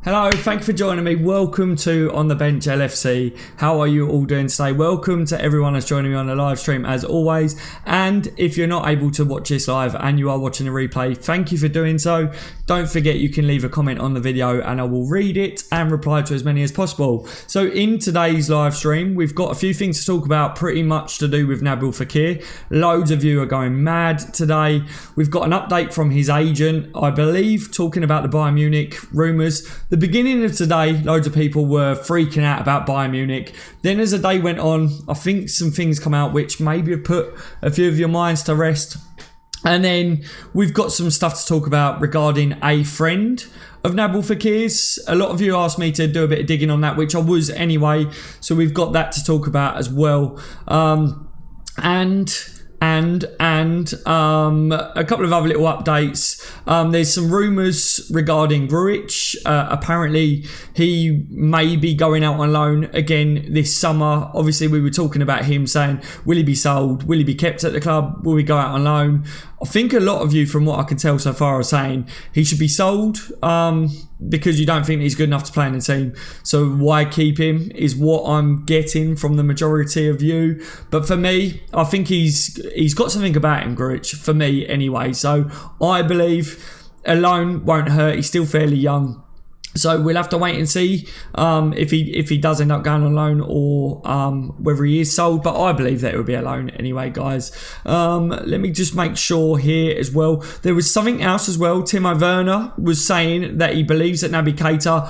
Hello, thank you for joining me. Welcome to On The Bench LFC. How are you all doing today? Welcome to everyone that's joining me on the live stream as always. And if you're not able to watch this live and you are watching the replay, thank you for doing so. Don't forget you can leave a comment on the video and I will read it and reply to as many as possible. So in today's live stream, we've got a few things to talk about, pretty much to do with Nabil Fekir. Loads of you are going mad today. We've got an update from his agent, I believe, talking about the Bayern Munich rumours. The beginning of today, loads of people were freaking out about Bayern Munich. Then as the day went on, I think some things come out which maybe have put a few of your minds to rest. And then we've got some stuff to talk about regarding a friend of Nabil Fekir's. A lot of you asked me to do a bit of digging on that, which I was anyway. So we've got that to talk about as well. And a couple of other little updates. There's some rumours regarding Grujic. Apparently he may be going out on loan again this summer. Obviously we were talking about him saying, will he be sold? Will he be kept at the club? Will he go out on loan? I think a lot of you, from what I can tell so far, are saying he should be sold because you don't think he's good enough to play in the team. So why keep him is what I'm getting from the majority of you. But for me, I think he's got something about him, Grujic, for me anyway. So I believe a loan won't hurt. He's still fairly young. So we'll have to wait and see if he does end up going on loan or whether he is sold. But I believe that it will be a loan anyway, guys. Let me just make sure here as well. There was something else as well. Timo Werner was saying that he believes that Naby Keita,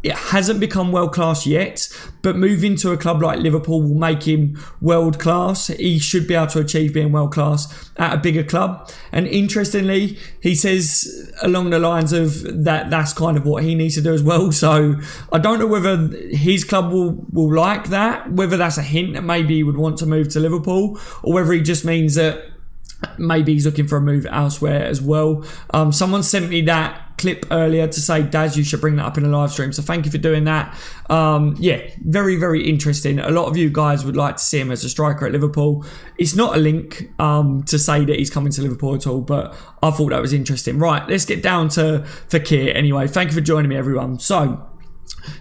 it hasn't become world class yet, but moving to a club like Liverpool will make him world class. He should be able to achieve being world class at a bigger club. And interestingly, he says along the lines of that's kind of what he needs to do as well. So I don't know whether his club will like that, whether that's a hint that maybe he would want to move to Liverpool, or whether he just means that maybe he's looking for a move elsewhere as well. Someone sent me that clip earlier to say, Daz, you should bring that up in a live stream. So thank you for doing that. Yeah, very, very interesting. A lot of you guys would like to see him as a striker at Liverpool. It's not a link to say that he's coming to Liverpool at all, but I thought that was interesting. Right, let's get down to Fekir anyway. Thank you for joining me, everyone. So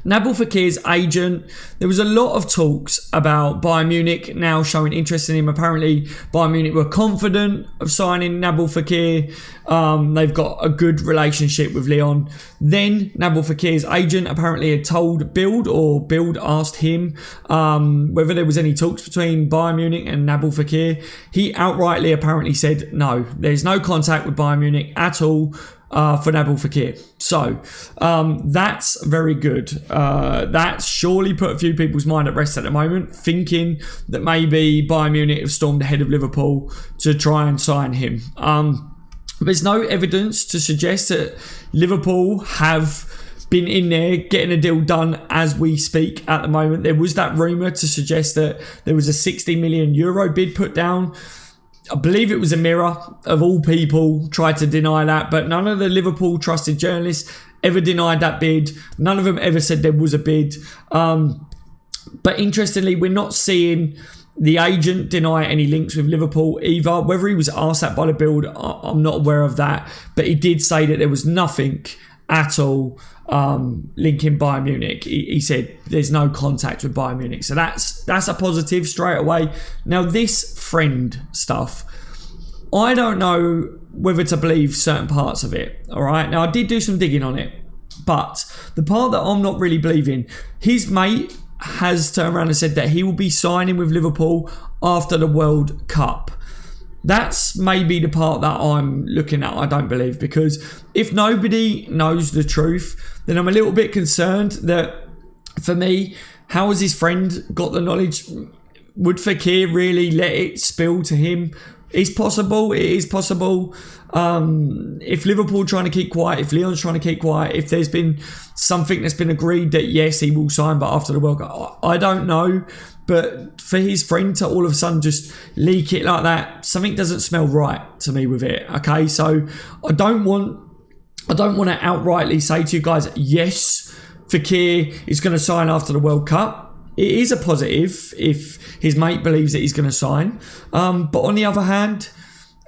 Nabil Fekir's agent, there was a lot of talks about Bayern Munich now showing interest in him. Apparently Bayern Munich were confident of signing Nabil Fekir. They've got a good relationship with Lyon. Then Nabil Fekir's agent apparently had told Bild, or Bild asked him whether there was any talks between Bayern Munich and Nabil Fekir. He outrightly apparently said no, there's no contact with Bayern Munich at all for Nabil Fekir. So that's very good. That surely put a few people's mind at rest at the moment, thinking that maybe Bayern Munich have stormed ahead of Liverpool to try and sign him. There's no evidence to suggest that Liverpool have been in there getting a deal done as we speak at the moment. There was that rumour to suggest that there was a €60 million bid put down. I believe it was a Mirror, of all people, tried to deny that, but none of the Liverpool trusted journalists ever denied that bid. None of them ever said there was a bid. But interestingly, we're not seeing the agent deny any links with Liverpool either. Whether he was asked that by the Bild, I'm not aware of that, but he did say that there was nothing at all linking Bayern Munich. He said there's no contact with Bayern Munich, so that's a positive straight away. Now this friend stuff, I don't know whether to believe certain parts of it. All right, now I did do some digging on it, but the part that I'm not really believing, his mate has turned around and said that he will be signing with Liverpool after the World Cup. That's maybe the part that I'm looking at, I don't believe, because if nobody knows the truth, then I'm a little bit concerned that, for me, how has his friend got the knowledge? Would Fekir really let it spill to him? It's possible. It is possible. If Liverpool trying to keep quiet, if Lyon's trying to keep quiet, if there's been something that's been agreed that yes, he will sign, but after the World Cup, I don't know. But for his friend to all of a sudden just leak it like that, something doesn't smell right to me with it. Okay, so I don't want to outrightly say to you guys, yes, Fekir is going to sign after the World Cup. It is a positive if his mate believes that he's going to sign. But on the other hand,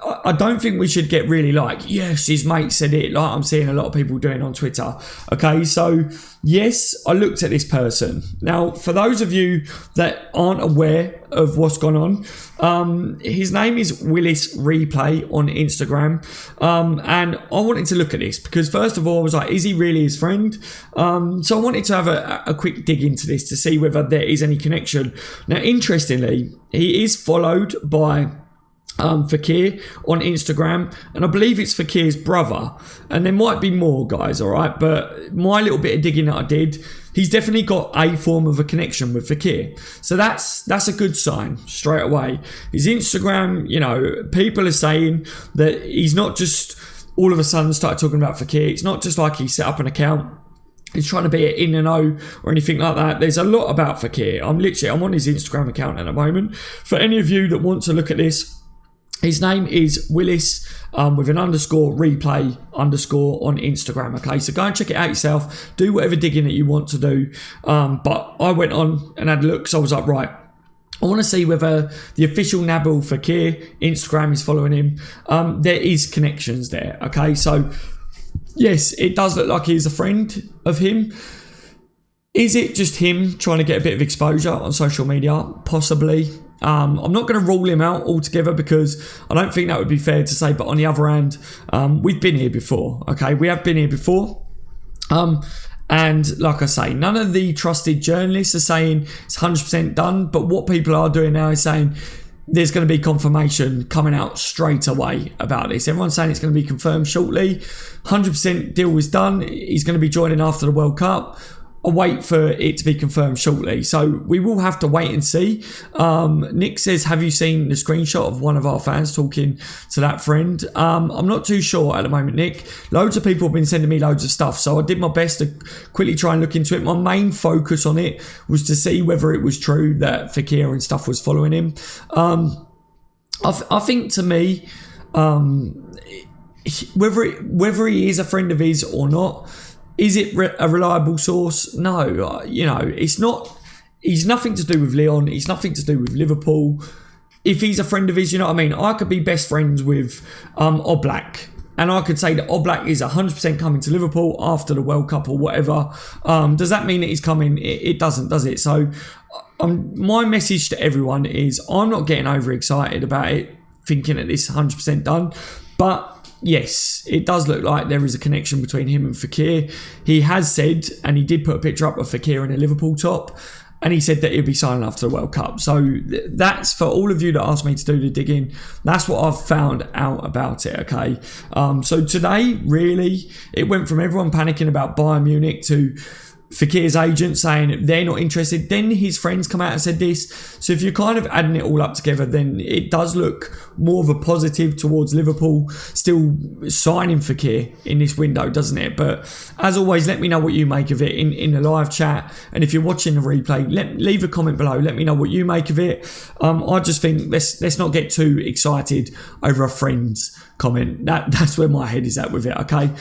I don't think we should get really like, yes, his mate said it, like I'm seeing a lot of people doing on Twitter. Okay, so yes, I looked at this person. Now, for those of you that aren't aware of what's gone on, his name is Willis Replay on Instagram. And I wanted to look at this because first of all, I was like, is he really his friend? So I wanted to have a quick dig into this to see whether there is any connection. Now, interestingly, he is followed by Fekir on Instagram, and I believe it's Fekir's brother, and there might be more guys, all right, but my little bit of digging that I did, he's definitely got a form of a connection with Fekir, so that's a good sign straight away. His Instagram, you know, people are saying that he's not just all of a sudden started talking about Fekir. It's not just like he set up an account, he's trying to be in and know or anything like that. There's a lot about Fekir. I'm on his Instagram account at the moment. For any of you that want to look at this, his name is Willis with an _replay_ on Instagram. Okay, so go and check it out yourself. Do whatever digging that you want to do. But I went on and had a look, so I was like, right, I want to see whether the official Nabil Fekir Instagram is following him. There is connections there. Okay, so yes, it does look like he's a friend of him. Is it just him trying to get a bit of exposure on social media? Possibly. I'm not going to rule him out altogether because I don't think that would be fair to say. But on the other hand, we've been here before. Okay, we have been here before. And like I say, none of the trusted journalists are saying it's 100% done. But what people are doing now is saying there's going to be confirmation coming out straight away about this. Everyone's saying it's going to be confirmed shortly. 100% deal was done. He's going to be joining after the World Cup. I'll wait for it to be confirmed shortly. So we will have to wait and see. Nick says, have you seen the screenshot of one of our fans talking to that friend? I'm not too sure at the moment, Nick. Loads of people have been sending me loads of stuff. So I did my best to quickly try and look into it. My main focus on it was to see whether it was true that Fekir and stuff was following him. I think to me, whether he is a friend of his or not, is it a reliable source? No, you know, it's not. He's nothing to do with Lyon. He's nothing to do with Liverpool. If he's a friend of his, you know what I mean? I could be best friends with Oblak, and I could say that Oblak is 100% coming to Liverpool after the World Cup or whatever. Does that mean that he's coming? It doesn't, does it? So my message to everyone is I'm not getting overexcited about it, thinking that this is 100% done. But yes, it does look like there is a connection between him and Fekir. He has said, and he did put a picture up of Fekir in a Liverpool top, and he said that he'll be signing after the World Cup. So that's for all of you that asked me to do the digging. That's what I've found out about it, okay? So today, really, it went from everyone panicking about Bayern Munich to Fekir's agent saying they're not interested. Then his friends come out and said this. So if you're kind of adding it all up together, then it does look more of a positive towards Liverpool still signing Fekir in this window, doesn't it? But as always, let me know what you make of it in the live chat. And if you're watching the replay, leave a comment below. Let me know what you make of it. I just think let's not get too excited over a friend's comment. That's where my head is at with it, okay?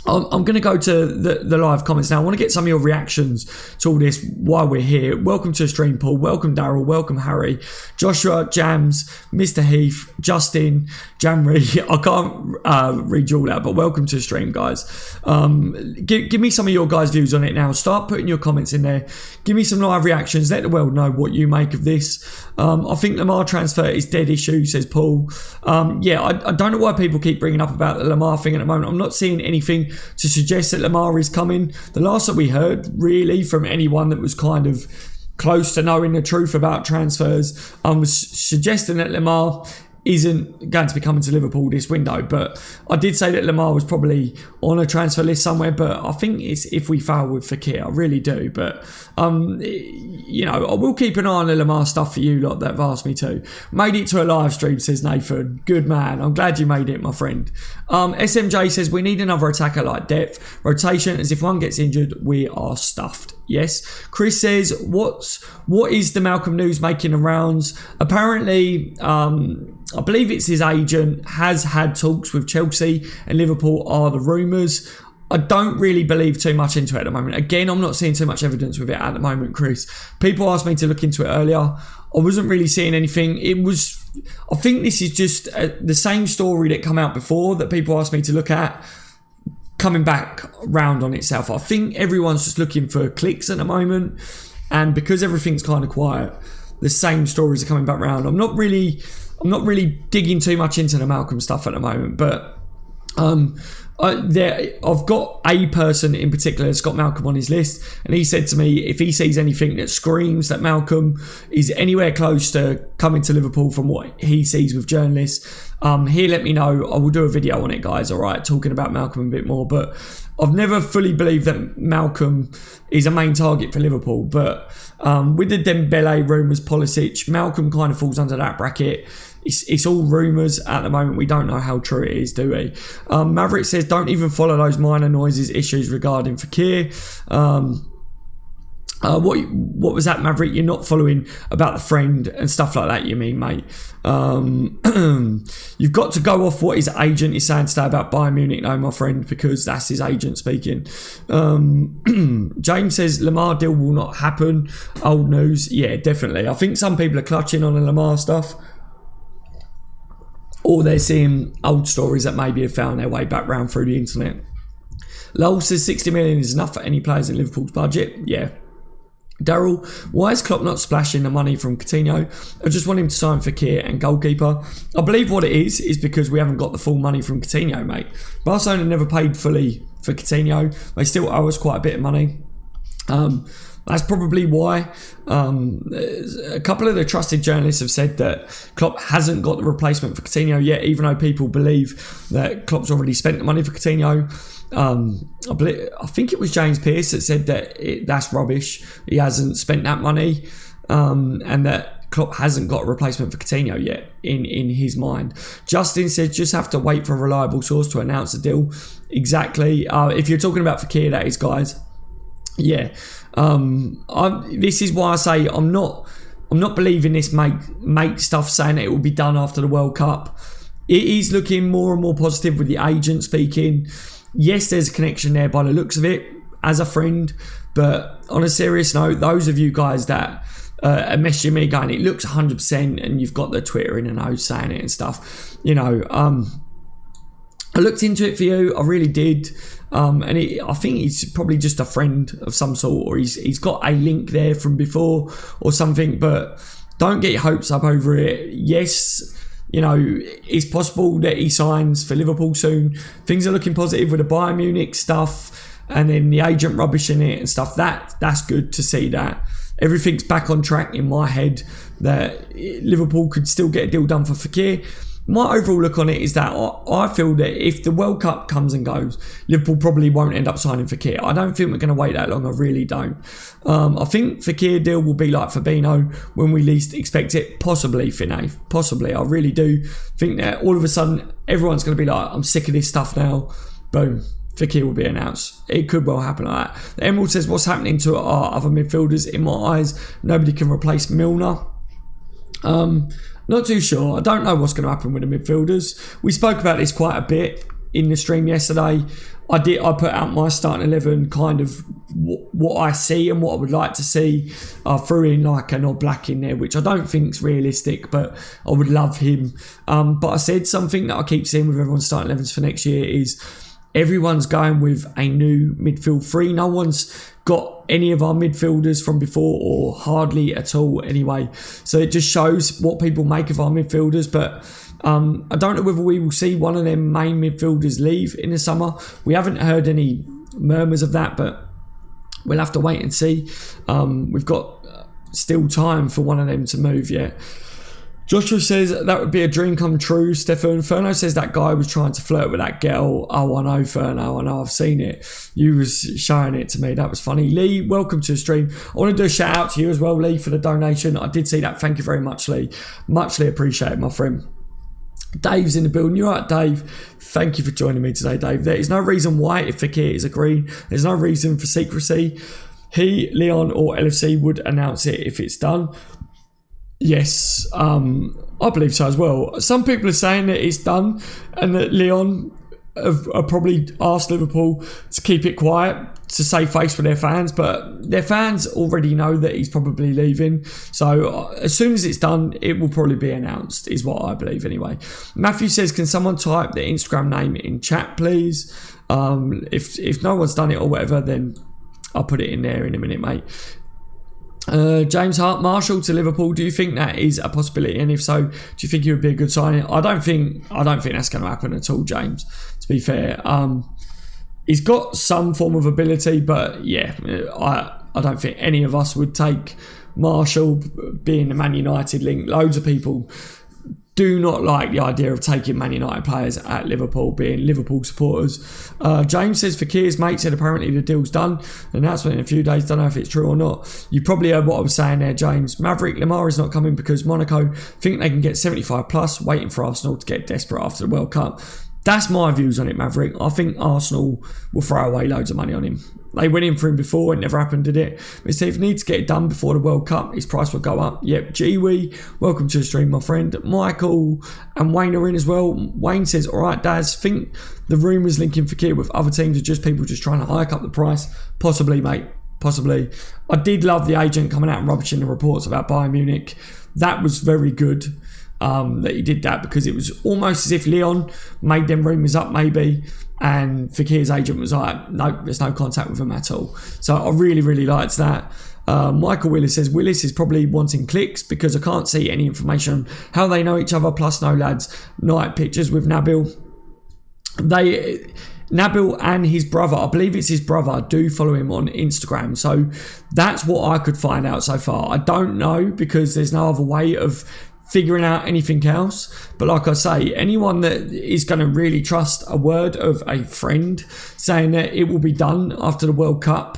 I'm going to go to the live comments now. I want to get some of your reactions to all this while we're here. Welcome to the stream, Paul. Welcome, Daryl. Welcome, Harry. Joshua, Jams, Mr. Heath, Justin, Jamri. I can't read you all out, but welcome to the stream, guys. Give me some of your guys' views on it now. Start putting your comments in there. Give me some live reactions. Let the world know what you make of this. I think Lamar transfer is dead issue, says Paul. Yeah, I don't know why people keep bringing up about the Lamar thing at the moment. I'm not seeing anything to suggest that Lamar is coming. The last that we heard, really, from anyone that was kind of close to knowing the truth about transfers, was suggesting that Lamar isn't going to be coming to Liverpool this window. But I did say that Lamar was probably on a transfer list somewhere, but I think it's if we fail with Fekir, I really do. But you know, I will keep an eye on the Lamar stuff for you lot that have asked me to. Made it to a live stream, says Nathan. Good man. I'm glad you made it, my friend. SMJ says we need another attacker like depth. Rotation, as if one gets injured, we are stuffed. Yes. Chris says, what is the Malcolm news making the rounds? Apparently, I believe it's his agent has had talks with Chelsea and Liverpool are the rumours. I don't really believe too much into it at the moment. Again, I'm not seeing too much evidence with it at the moment, Chris. People asked me to look into it earlier. I wasn't really seeing anything. It was I think this is just the same story that come out before that people asked me to look at, coming back round on itself. I think everyone's just looking for clicks at the moment, and because everything's kind of quiet, the same stories are coming back round. I'm not really digging too much into the Malcolm stuff at the moment, but I've got a person in particular that's got Malcolm on his list, and he said to me if he sees anything that screams that Malcolm is anywhere close to coming to Liverpool from what he sees with journalists, he'll let me know. I will do a video on it, guys, alright, talking about Malcolm a bit more. But I've never fully believed that Malcolm is a main target for Liverpool, but with the Dembele rumours, Pulisic, Malcolm kind of falls under that bracket. It's all rumours at the moment. We don't know how true it is, do we? Maverick says, don't even follow those minor noises issues regarding Fekir. What was that, Maverick? You're not following about the friend and stuff like that, you mean, mate? You've got to go off what his agent is saying today about Bayern Munich, no, my friend, because that's his agent speaking. James says Lamar deal will not happen. Old news. Yeah, definitely. I think some people are clutching on the Lamar stuff, or they're seeing old stories that maybe have found their way back round through the internet. Lowell says 60 million is enough for any players in Liverpool's budget. Yeah. Daryl, why is Klopp not splashing the money from Coutinho? I just want him to sign Fekir and goalkeeper. I believe what it is because we haven't got the full money from Coutinho, mate. Barcelona never paid fully for Coutinho. They still owe us quite a bit of money. That's probably why. A couple of the trusted journalists have said that Klopp hasn't got the replacement for Coutinho yet, even though people believe that Klopp's already spent the money for Coutinho. I think it was James Pearce that said that that's rubbish. He hasn't spent that money, and that Klopp hasn't got a replacement for Coutinho yet in his mind. Justin said just have to wait for a reliable source to announce the deal. Exactly. If you're talking about Fekir, that is, guys. Yeah. This is why I say I'm not believing this mate stuff saying that it will be done after the World Cup. It is looking more and more positive with the agent speaking. Yes, there's a connection there by the looks of it as a friend, but on a serious note, those of you guys that are messaging me going, it looks 100%, and you've got the Twitter in a note saying it and stuff, I looked into it for you, I really did, and I think he's probably just a friend of some sort, or he's got a link there from before or something, but don't get your hopes up over it. Yes, it's possible that he signs for Liverpool soon. Things are looking positive with the Bayern Munich stuff, and then the agent rubbishing it and stuff. That's good to see that everything's back on track in my head, that Liverpool could still get a deal done for Fekir. My overall look on it is that I feel that if the World Cup comes and goes, Liverpool probably won't end up signing Fekir. I don't think we're going to wait that long. I really don't. I think Fekir deal will be like Fabinho when we least expect it. Possibly, Finay. Possibly. I really do think that all of a sudden everyone's going to be like, I'm sick of this stuff now. Boom. Fekir will be announced. It could well happen like that. The Emerald says, what's happening to our other midfielders? In my eyes, nobody can replace Milner. Not too sure. I don't know what's going to happen with the midfielders. We spoke about this quite a bit in the stream yesterday. I put out my starting 11, kind of what I see and what I would like to see. I threw in like an Oblak in there, which I don't think is realistic, but I would love him. But I said something that I keep seeing with everyone's starting 11s for next year is everyone's going with a new midfield three. No one's got any of our midfielders from before, or hardly at all anyway. So it just shows what people make of our midfielders. But I don't know whether we will see one of them main midfielders leave in the summer. We haven't heard any murmurs of that, but we'll have to wait and see. We've got still time for one of them to move yet. Joshua says that would be a dream come true. Stefan Ferno says that guy was trying to flirt with that girl. Oh, I know, Ferno. I know. I've seen it. You was showing it to me. That was funny. Lee, welcome to the stream. I want to do a shout out to you as well, Lee, for the donation. I did see that. Thank you very much, Lee. Muchly appreciated, my friend. Dave's in the building. You're right, Dave. Thank you for joining me today, Dave. There is no reason why, if Fekir is agreed, there's no reason for secrecy. He, Leon, or LFC would announce it if it's done. Yes, I believe so as well. Some people are saying that it's done and that Leon have probably asked Liverpool to keep it quiet, to save face with their fans, but their fans already know that he's probably leaving. So as soon as it's done, it will probably be announced, is what I believe anyway. Matthew says, can someone type the Instagram name in chat, please? If no one's done it or whatever, then I'll put it in there in a minute, mate. James Hart, Marshall to Liverpool. Do you think that is a possibility? And if so, do you think he would be a good signing? I don't think that's going to happen at all, James. To be fair, he's got some form of ability, but yeah, I don't think any of us would take Marshall being the Man United link. Loads of people do not like the idea of taking Man United players at Liverpool, being Liverpool supporters. James says, Fekir's mate said apparently the deal's done. Announcement in a few days. Don't know if it's true or not. You probably heard what I was saying there, James. Maverick, Lamar is not coming because Monaco think they can get 75 plus, waiting for Arsenal to get desperate after the World Cup. That's my views on it, Maverick. I think Arsenal will throw away loads of money on him. They went in for him before, it never happened, did it? But if he needs to get it done before the World Cup, his price will go up. Yep, Giwi, welcome to the stream, my friend. Michael and Wayne are in as well. Wayne says, alright, Daz, think the rumours linking Fekir with other teams are just people just trying to hike up the price? Possibly, mate. Possibly. I did love the agent coming out and rubbishing the reports about Bayern Munich. That was very good. That he did that, because it was almost as if Leon made them rumours up maybe, and Fekir's agent was like, no, there's no contact with him at all. So I really, really liked that. Michael Willis says, Willis is probably wanting clicks because I can't see any information on how they know each other, plus no lads night pictures with Nabil. Nabil and his brother, I believe it's his brother, do follow him on Instagram. So that's what I could find out so far. I don't know, because there's no other way of figuring out anything else. But like I say, anyone that is going to really trust a word of a friend saying that it will be done after the World Cup,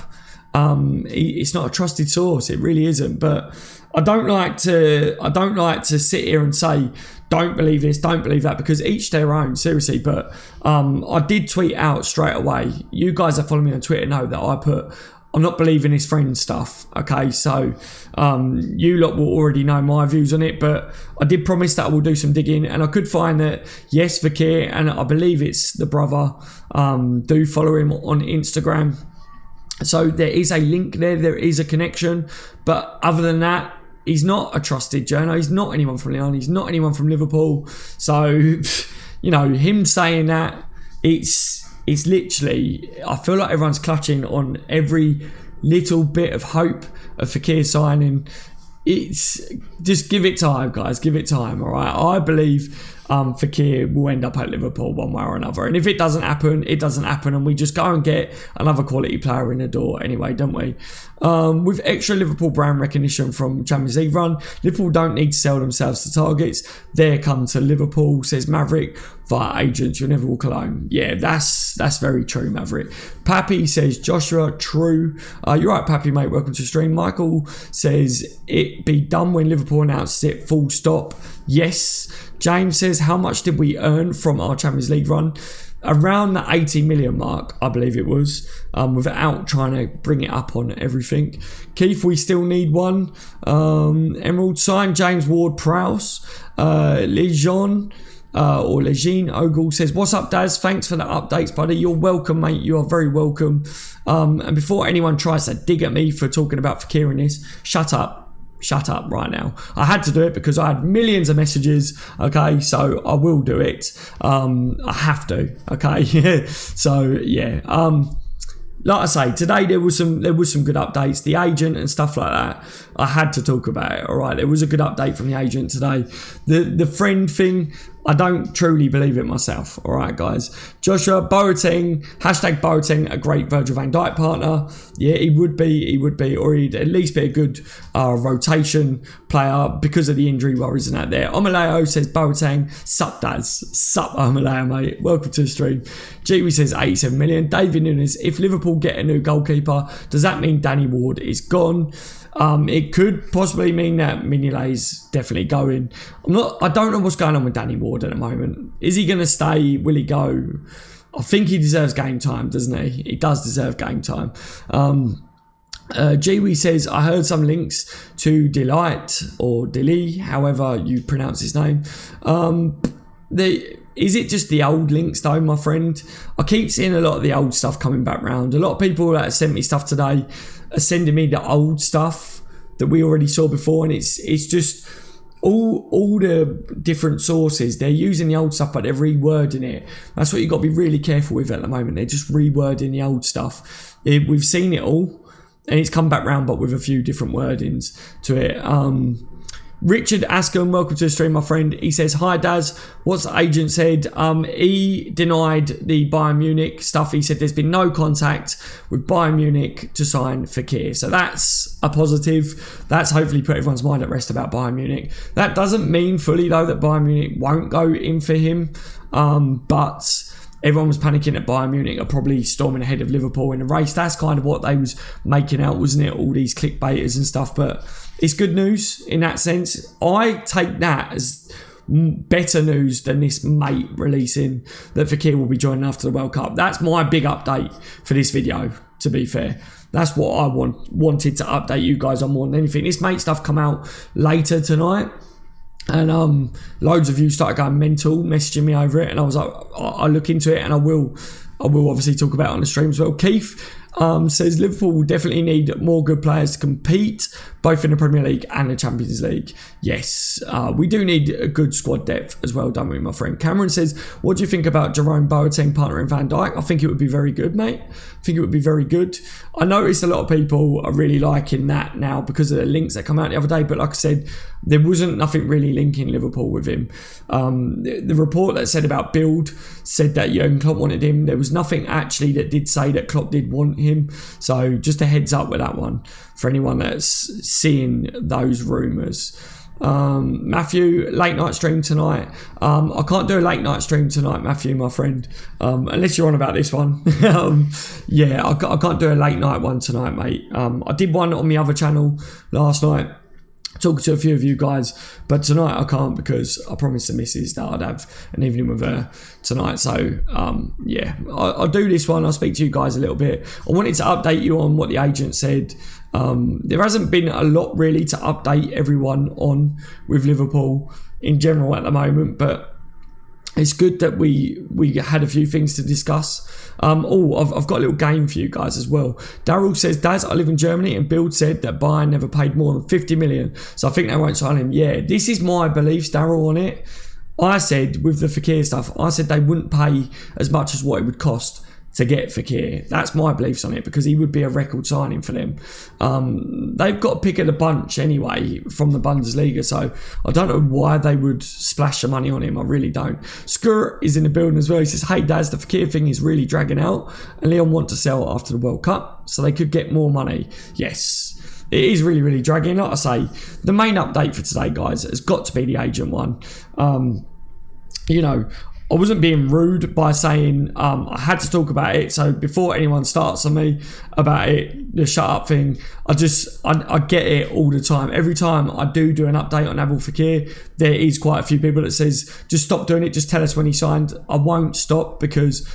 it's not a trusted source. It really isn't. But I don't like to sit here and say, don't believe this, don't believe that, because each their own, seriously. But I did tweet out straight away. You guys that follow me on Twitter know that I put, I'm not believing his friend stuff, okay? So you lot will already know my views on it, but I did promise that I will do some digging, and I could find that, yes, Fekir, and I believe it's the brother, do follow him on Instagram. So there is a link there is a connection, but other than that, he's not a trusted journal. He's not anyone from Lyon. He's not anyone from Liverpool. So, you know, him saying that, it's literally, I feel like everyone's clutching on every little bit of hope of Fekir signing. It's just give it time, guys. Give it time, all right? I believe Fekir will end up at Liverpool one way or another. And if it doesn't happen, it doesn't happen, and we just go and get another quality player in the door anyway, don't we? With extra Liverpool brand recognition from Champions League run, Liverpool don't need to sell themselves to targets. There come to Liverpool, says Maverick, via agents, you'll never walk alone. Yeah, that's very true, Maverick. Pappy says, Joshua, true. You're right, Pappy, mate. Welcome to the stream. Michael says, it be done when Liverpool announces it, full stop. Yes. James says, how much did we earn from our Champions League run? Around the 80 million mark, I believe it was, without trying to bring it up on everything. Keith, we still need one. Emerald sign, James Ward-Prowse. Lejean Ogle says, what's up, Daz? Thanks for the updates, buddy. You're welcome, mate. You are very welcome. And before anyone tries to dig at me for talking about Fekir in this, shut up right now. I had to do it because I had millions of messages, okay, so I will do it. I have to, okay. So yeah, like I say, today there was some good updates. The agent and stuff like that, I had to talk about it. All right, there was a good update from the agent today. The friend thing, I don't truly believe it myself. All right, guys. Joshua Boateng, #Boateng, a great Virgil van Dijk partner. Yeah, he would be, or he'd at least be a good rotation player because of the injury worries and that there. Omaleo says, Boateng, sup Daz, sup Omaleo, mate. Welcome to the stream. Giwi says 87 million. David Nunes, if Liverpool get a new goalkeeper, does that mean Danny Ward is gone? It could possibly mean that Mignolet's definitely going. I don't know what's going on with Danny Ward at the moment. Is he going to stay? Will he go? I think he deserves game time, doesn't he? He does deserve game time. Giwi says, I heard some links to Delight or Deli, however you pronounce his name. Is it just the old links though, my friend? I keep seeing a lot of the old stuff coming back round. A lot of people that sent me stuff today are sending me the old stuff that we already saw before, and it's just all the different sources. They're using the old stuff, but they're rewording it. That's what you've got to be really careful with at the moment. They're just rewording the old stuff. We've seen it all, and it's come back round, but with a few different wordings to it. Richard Askin, welcome to the stream, my friend. He says, hi Daz, what's the agent said? He denied the Bayern Munich stuff. He said there's been no contact with Bayern Munich to sign Fekir. So that's a positive. That's hopefully put everyone's mind at rest about Bayern Munich. That doesn't mean fully though that Bayern Munich won't go in for him. But everyone was panicking that Bayern Munich are probably storming ahead of Liverpool in the race. That's kind of what they was making out, wasn't it? All these clickbaiters and stuff. But it's good news in that sense. I take that as better news than this mate releasing that Fekir will be joining after the World Cup. That's my big update for this video, to be fair. That's what I wanted to update you guys on more than anything. This mate stuff come out later tonight. And loads of you started going mental, messaging me over it, and I was like, I'll look into it, and I will obviously talk about it on the stream as well. Keith says Liverpool will definitely need more good players to compete, both in the Premier League and the Champions League. Yes, we do need a good squad depth as well, don't we, my friend? Cameron says, what do you think about Jérôme Boateng partnering Van Dijk? I think it would be very good, mate. I think it would be very good. I noticed a lot of people are really liking that now because of the links that come out the other day, but like I said, there wasn't nothing really linking Liverpool with him. The report that said about Build said that Jurgen Klopp wanted him. There was nothing actually that did say that Klopp did want him. So just a heads up with that one for anyone that's seeing those rumours. Matthew, late night stream tonight. I can't do a late night stream tonight, Matthew, my friend, unless you're on about this one. Yeah, I can't do a late night one tonight, mate. I did one on the other channel last night, talking to a few of you guys, but tonight I can't because I promised the missus that I'd have an evening with her tonight. So yeah, I'll do this one. I'll speak to you guys a little bit. I wanted to update you on what the agent said. There hasn't been a lot really to update everyone on with Liverpool in general at the moment, but it's good that we had a few things to discuss. I've got a little game for you guys as well. Daryl says, Daz, I live in Germany, and Build said that Bayern never paid more than 50 million, so I think they won't sign him. Yeah, this is my beliefs, Daryl, on it. I said, with the Fekir stuff, I said they wouldn't pay as much as what it would cost to get Fekir. That's my beliefs on it, because he would be a record signing for them. They've got a pick of the bunch anyway from the Bundesliga, so I don't know why they would splash the money on him. I really don't. Skur is in the building as well. He says, hey Daz, the Fekir thing is really dragging out, and Leon want to sell after the World Cup so they could get more money. Yes, it is really, really dragging. Like I say, the main update for today, guys, has got to be the agent one. You know, I wasn't being rude by saying I had to talk about it. So before anyone starts on me about it, the shut up thing, I get it all the time. Every time I do an update on Nabil Fekir, there is quite a few people that says, just stop doing it. Just tell us when he signed. I won't stop because,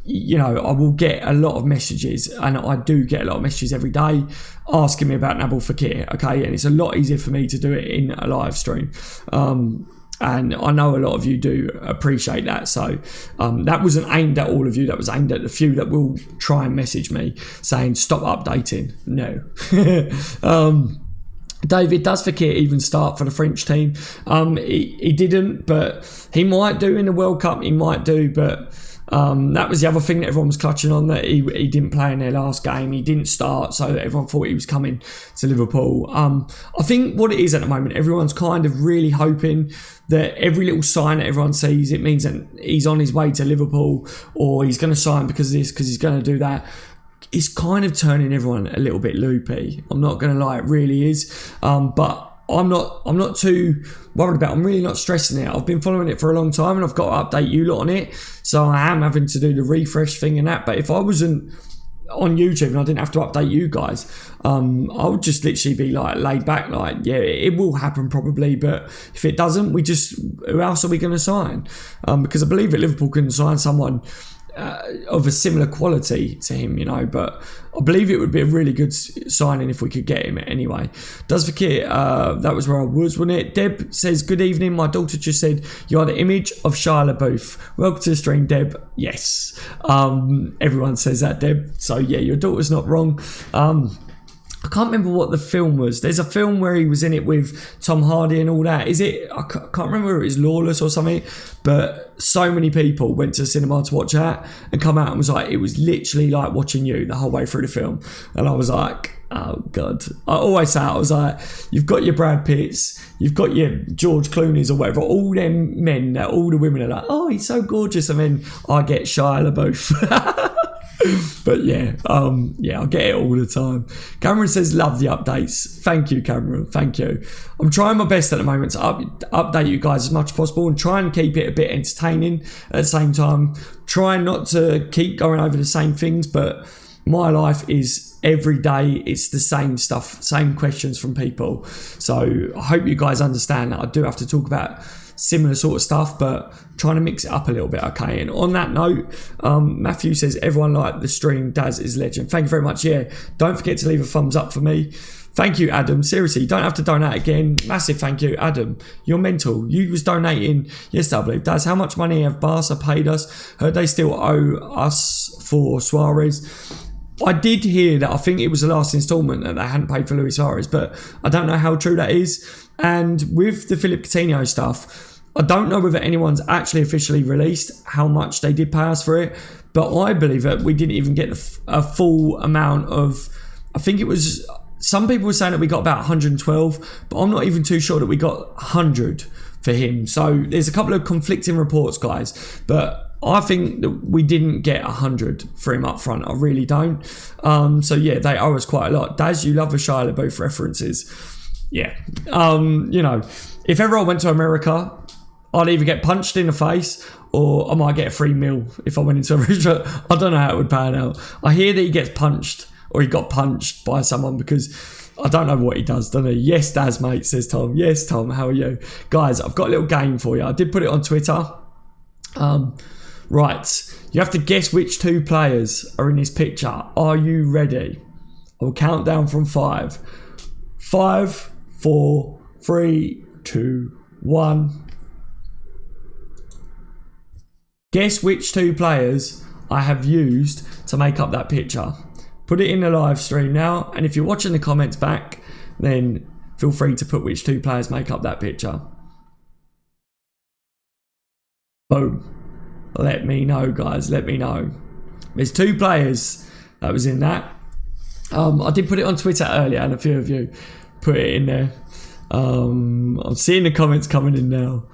you know, I will get a lot of messages, and I do get a lot of messages every day asking me about Nabil Fekir. Okay. And it's a lot easier for me to do it in a live stream. And I know a lot of you do appreciate that. So that wasn't aimed at all of you. That was aimed at the few that will try and message me saying, stop updating. No. David, does Fekir even start for the French team? He didn't, but he might do in the World Cup. He might do, but that was the other thing that everyone was clutching on, that he didn't play in their last game. He didn't start, so everyone thought he was coming to Liverpool. I think what it is at the moment, everyone's kind of really hoping that every little sign that everyone sees, it means that he's on his way to Liverpool, or he's going to sign because of this, because he's going to do that. It's kind of turning everyone a little bit loopy. I'm not going to lie, it really is. But I'm not too worried about it. I'm really not stressing it. I've been following it for a long time, and I've got to update you lot on it. So I am having to do the refresh thing and that. But if I wasn't on YouTube and I didn't have to update you guys, I would just literally be like laid back, like, yeah, it will happen probably, but if it doesn't, who else are we going to sign? Because I believe that Liverpool can sign someone of a similar quality to him, you know, but I believe it would be a really good signing if we could get him anyway. Does Fekir, that was where I was, wasn't it? Deb says, good evening, my daughter just said you are the image of Shia LaBeouf. Welcome to the stream, Deb. Yes, everyone says that, Deb, so yeah, your daughter's not wrong. I can't remember what the film was. There's a film where he was in it with Tom Hardy and all that. Is it? I can't remember if it was Lawless or something. But so many people went to the cinema to watch that and come out and was like, it was literally like watching you the whole way through the film. And I was like, oh God. I always say, I was like, you've got your Brad Pitts, you've got your George Clooney's or whatever. All them men, all the women are like, oh, he's so gorgeous. And then I get Shia LaBeouf. But yeah, I get it all the time. Cameron says, love the updates. Thank you, Cameron. Thank you. I'm trying my best at the moment to update you guys as much as possible and try and keep it a bit entertaining at the same time. Try not to keep going over the same things, but my life is every day it's the same stuff, same questions from people. So I hope you guys understand that I do have to talk about similar sort of stuff, but trying to mix it up a little bit, okay? And on that note, Matthew says, everyone liked the stream, Daz is legend. Thank you very much. Yeah, don't forget to leave a thumbs up for me. Thank you, Adam. Seriously, you don't have to donate again. Massive thank you, Adam. You're mental. You was donating yesterday, I believe. Daz, how much money have Barca paid us? Heard they still owe us for Suárez. I did hear that. I think it was the last instalment that they hadn't paid for Luis Suárez, but I don't know how true that is. And with the Philippe Coutinho stuff, I don't know whether anyone's actually officially released how much they did pay us for it, but I believe that we didn't even get a full amount of, I think it was, some people were saying that we got about 112, but I'm not even too sure that we got 100 for him. So there's a couple of conflicting reports, guys, but I think that we didn't get 100 for him up front. I really don't. So yeah, they owe us quite a lot. Daz, you love the Shia LaBeouf references. Yeah. You know, if ever I went to America, I'd either get punched in the face or I might get a free meal if I went into a restaurant. I don't know how it would pan out. I hear that he gets punched or he got punched by someone because I don't know what he does, don't he? Yes, Daz, mate, says Tom. Yes, Tom, how are you? Guys, I've got a little game for you. I did put it on Twitter. Right, you have to guess which two players are in this picture. Are you ready? I'll count down from 5. 5, 4, 3, 2, 1. Guess which two players I have used to make up that picture. Put it in the live stream now, and if you're watching the comments back, then feel free to put which two players make up that picture. Boom. Let me know, guys. Let me know. There's 2 players that was in that. I did put it on Twitter earlier, and a few of you put it in there. I'm seeing the comments coming in now.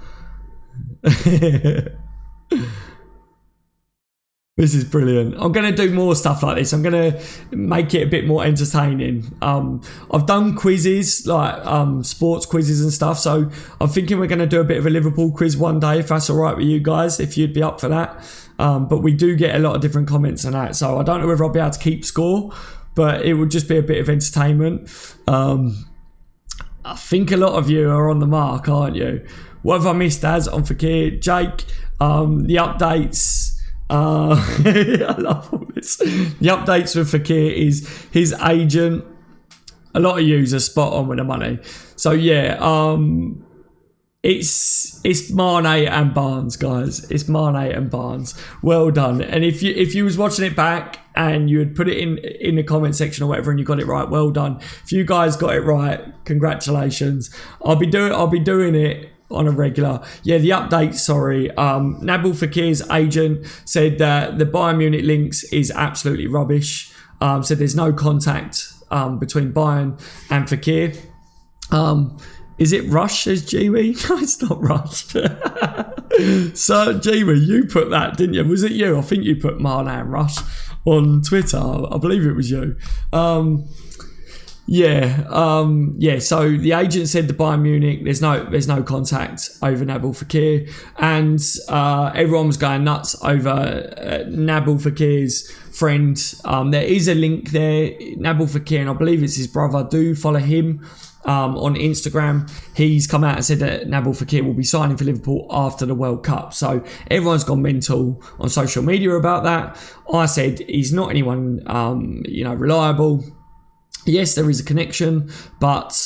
This is brilliant. I'm going to do more stuff like this. I'm going to make it a bit more entertaining. I've done quizzes, like sports quizzes and stuff. So I'm thinking we're going to do a bit of a Liverpool quiz one day, if that's all right with you guys, if you'd be up for that. But we do get a lot of different comments on that. So I don't know whether I'll be able to keep score, but it would just be a bit of entertainment. I think a lot of you are on the mark, aren't you? What have I missed, Daz? On Fekir, Jake, the updates. I love all this. The updates with Fekir is his agent. A lot of yous are spot on with the money. So yeah, it's Mane and Barnes, guys. It's Mane and Barnes. Well done. And if you was watching it back and you had put it in the comment section or whatever and you got it right, well done. If you guys got it right, congratulations. I'll be doing it on a regular. Yeah, the update, sorry. Nabil Fekir's agent said that the Bayern Munich links is absolutely rubbish. Said there's no contact between Bayern and Fekir. Is it Rush, says Jiwi? No, it's not Rush. So, Jiwi, you put that, didn't you? Was it you? I think you put Mane and Rush on Twitter. I believe it was you. Yeah, so the agent said the Bayern Munich, there's no contact over Nabil Fekir, and everyone was going nuts over Nabil Fekir's friend. There is a link there, Nabil Fekir, and I believe it's his brother. Do follow him on Instagram. He's come out and said that Nabil Fekir will be signing for Liverpool after the World Cup. So everyone's gone mental on social media about that. I said he's not anyone, reliable. Yes, there is a connection, but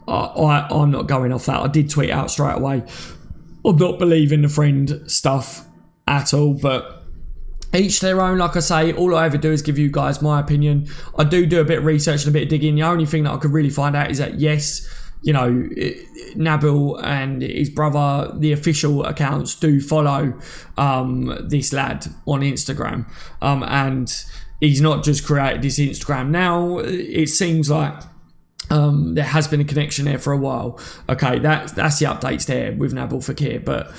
I'm not going off that. I did tweet out straight away, I'm not believing the friend stuff at all, but each their own. Like I say, all I ever do is give you guys my opinion. I do a bit of research and a bit of digging. The only thing that I could really find out is that yes, Nabil and his brother, the official accounts, do follow this lad on Instagram, and he's not just created this Instagram now. It seems like there has been a connection there for a while. Okay, that's the updates there with Nabil Fekir. But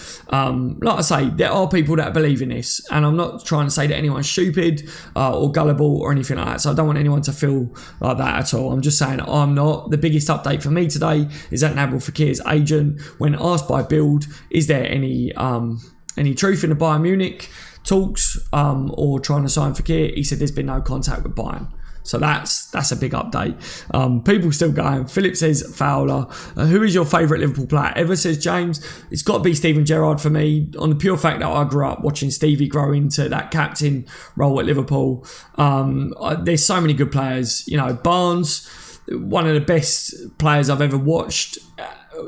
like I say, there are people that believe in this, and I'm not trying to say that anyone's stupid or gullible or anything like that. So I don't want anyone to feel like that at all. I'm just saying I'm not. The biggest update for me today is that Nabil Fekir's agent, when asked by Bild, is there any truth in the Bayern Munich talks or trying to sign Fekir, he said there's been no contact with Bayern. So that's a big update. People still going. Philip says Fowler. Who is your favourite Liverpool player ever, says James? It's got to be Steven Gerrard for me, on the pure fact that I grew up watching Stevie grow into that captain role at Liverpool. There's so many good players. Barnes, one of the best players I've ever watched.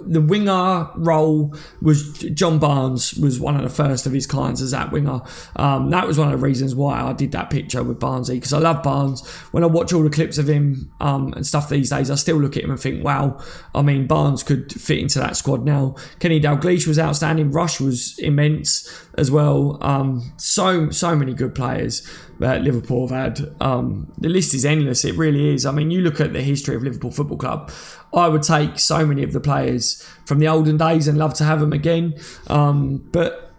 The winger role was John Barnes was one of the first of his kinds as that winger. That was one of the reasons why I did that picture with Barnesy, because I love Barnes. When I watch all the clips of him and stuff these days, I still look at him and think, wow, Barnes could fit into that squad now. Kenny Dalglish was outstanding. Rush was immense as well. So many good players that Liverpool have had. The list is endless. It really is. You look at the history of Liverpool Football Club, I would take so many of the players from the olden days and love to have them again. But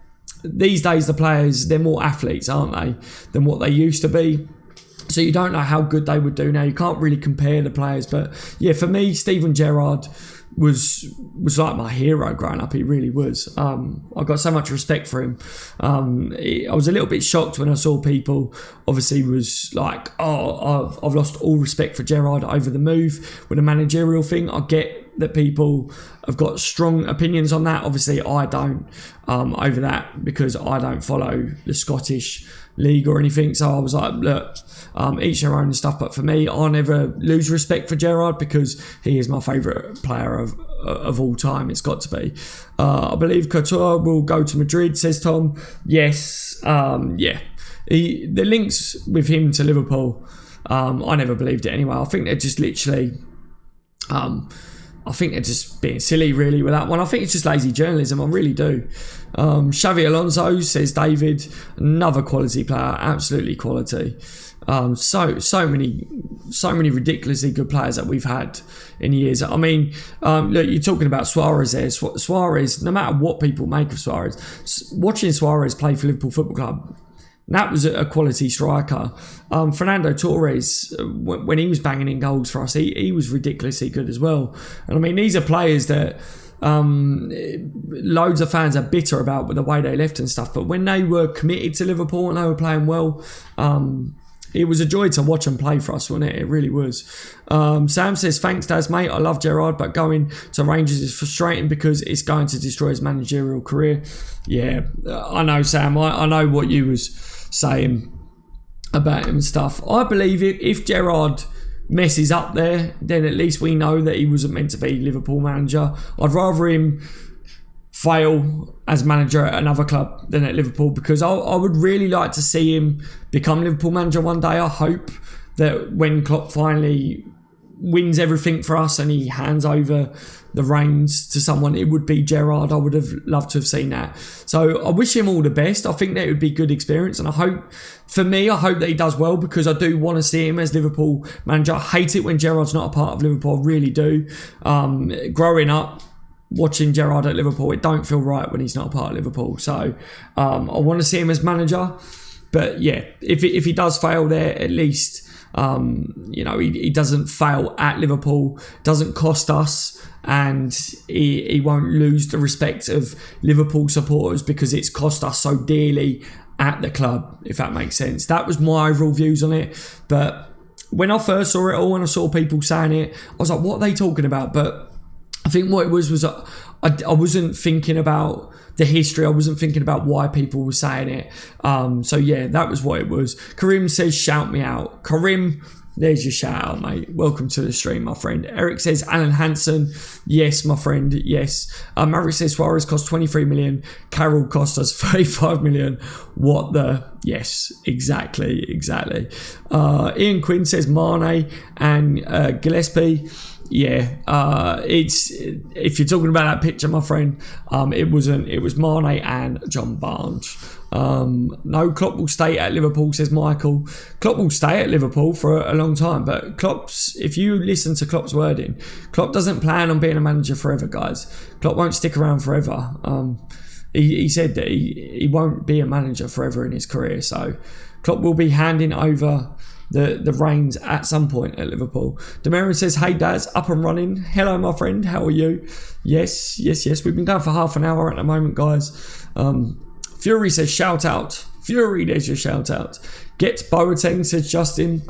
these days, the players, they're more athletes, aren't they, than what they used to be. So you don't know how good they would do now. You can't really compare the players. But yeah, for me, Steven Gerrard was like my hero growing up. He really was. I got so much respect for him. I was a little bit shocked when I saw people obviously was like, I've lost all respect for Gerrard over the move with a managerial thing. I get that people have got strong opinions on that. Obviously, I don't over that, because I don't follow the Scottish league or anything. So I was like, look, each their own and stuff. But for me, I'll never lose respect for Gerrard, because he is my favourite player of all time. It's got to be. I believe Couture will go to Madrid, says Tom. Yes. Yeah. The links with him to Liverpool, I never believed it anyway. I think they're just literally... I think they're just being silly, really, with that one. I think it's just lazy journalism. I really do. Xavi Alonso, says David, another quality player, absolutely quality. So many ridiculously good players that we've had in years. Look, you're talking about Suárez there. Suárez, no matter what people make of Suárez, watching Suárez play for Liverpool Football Club, that was a quality striker. Fernando Torres, when he was banging in goals for us, he was ridiculously good as well. And these are players that loads of fans are bitter about with the way they left and stuff. But when they were committed to Liverpool and they were playing well, it was a joy to watch them play for us, wasn't it? It really was. Sam says, thanks, Daz, mate. I love Gerrard, but going to Rangers is frustrating because it's going to destroy his managerial career. Yeah, I know, Sam. I know what you was saying about him and stuff. I believe if Gerrard messes up there, then at least we know that he wasn't meant to be Liverpool manager. I'd rather him fail as manager at another club than at Liverpool, because I would really like to see him become Liverpool manager one day. I hope that when Klopp finally wins everything for us and he hands over the reins to someone, it would be Gerrard. I would have loved to have seen that. So I wish him all the best. I think that it would be a good experience, and I hope that he does well, because I do want to see him as Liverpool manager. I hate it when Gerrard's not a part of Liverpool. I really do. Growing up watching Gerrard at Liverpool, it don't feel right when he's not a part of Liverpool. So I want to see him as manager. But yeah, if he does fail there, at least he doesn't fail at Liverpool, doesn't cost us, and he won't lose the respect of Liverpool supporters because it's cost us so dearly at the club, if that makes sense. That was my overall views on it. But when I first saw it all and I saw people saying it, I was like, what are they talking about? But I think what it was I wasn't thinking about the history. I wasn't thinking about why people were saying it. So yeah, that was what it was. Karim says, shout me out. Karim, there's your shout out, mate. Welcome to the stream, my friend. Eric says, Alan Hansen. Yes, my friend. Yes. Maverick says, Suárez cost 23 million. Carroll cost us 35 million. What the... Yes, exactly. Ian Quinn says, Mane and Gillespie. Yeah, it's, if you're talking about that picture, my friend, it was Mane and John Barnes. No, Klopp will stay at Liverpool, says Michael. Klopp will stay at Liverpool for a long time, but if you listen to Klopp's wording, Klopp doesn't plan on being a manager forever, guys. Klopp won't stick around forever. He said that he won't be a manager forever in his career, so Klopp will be handing over the reins at some point at Liverpool. Demarin says, hey Daz, up and running. Hello, my friend, how are you? Yes. We've been going for half an hour at the moment, guys. Fury says, shout out. Fury, there's your shout out. Get Boateng, says Justin.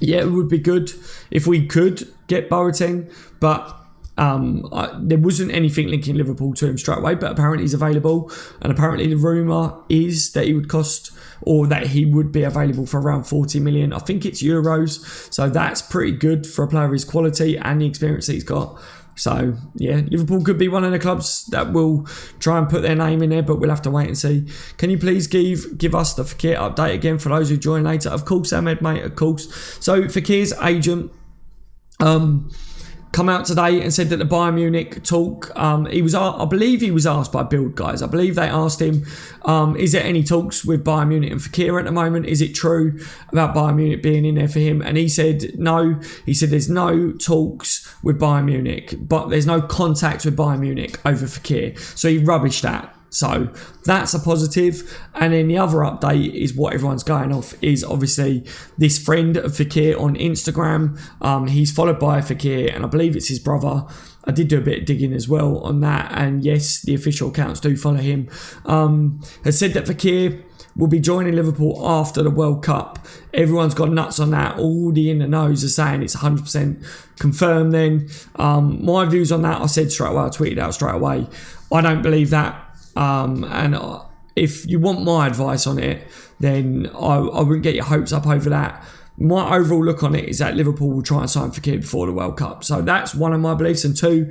Yeah, it would be good if we could get Boateng, but there wasn't anything linking Liverpool to him straight away, but apparently he's available, and apparently the rumour is that he would cost, or that he would be available for around 40 million. I think it's euros, so that's pretty good for a player of his quality and the experience that he's got. So yeah, Liverpool could be one of the clubs that will try and put their name in there, but we'll have to wait and see. Can you please give us the Fekir update again for those who join later? Of course, Ahmed, mate, of course. So Fekir's agent come out today and said that the Bayern Munich talk, I believe he was asked by Build, guys. I believe they asked him, is there any talks with Bayern Munich and Fekir at the moment? Is it true about Bayern Munich being in there for him? And he said no. He said there's no talks with Bayern Munich, but there's no contact with Bayern Munich over Fekir. So he rubbished that. So that's a positive. And then the other update is what everyone's going off is obviously this friend of Fekir on Instagram. He's followed by Fekir, and I believe it's his brother. I did do a bit of digging as well on that, and yes, the official accounts do follow him. Has said that Fekir will be joining Liverpool after the World Cup. Everyone's got nuts on that. All the in the knows are saying it's 100% confirmed then. My views on that, I said straight away, I tweeted out straight away, I don't believe that. And if you want my advice on it, then I wouldn't get your hopes up over that. My overall look on it is that Liverpool will try and sign Fekir before the World Cup. So that's one of my beliefs. And two,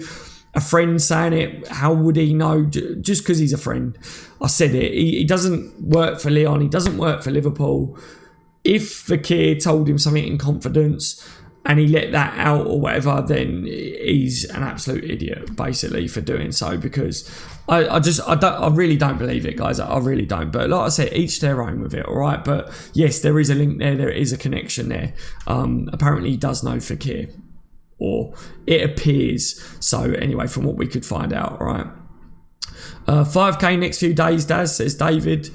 a friend saying it, how would he know? Just because he's a friend. I said it. He doesn't work for Lyon. He doesn't work for Liverpool. If Fekir told him something in confidence and he let that out or whatever, then he's an absolute idiot, basically, for doing so, because I really don't believe it, guys. I really don't. But like I said, each their own with it, all right? But yes, there is a link there. There is a connection there. Apparently, he does know Fekir, or it appears so. Anyway, from what we could find out, all right? 5k next few days, Daz, says David.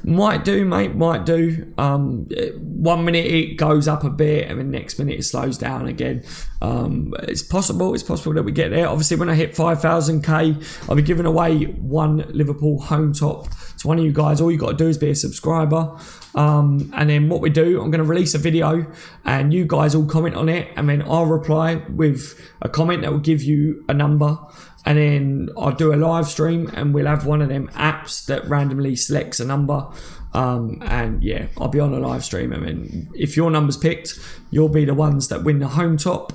Might do, mate, might do. 1 minute it goes up a bit and then next minute it slows down again. It's possible that we get there. Obviously, when I hit 5,000k, I'll be giving away one Liverpool home top to one of you guys. All you got to do is be a subscriber. And then what we do, I'm going to release a video and you guys all comment on it, and then I'll reply with a comment that will give you a number. And then I'll do a live stream and we'll have one of them apps that randomly selects a number. And yeah, I'll be on a live stream. I mean, if your number's picked, you'll be the ones that win the home top.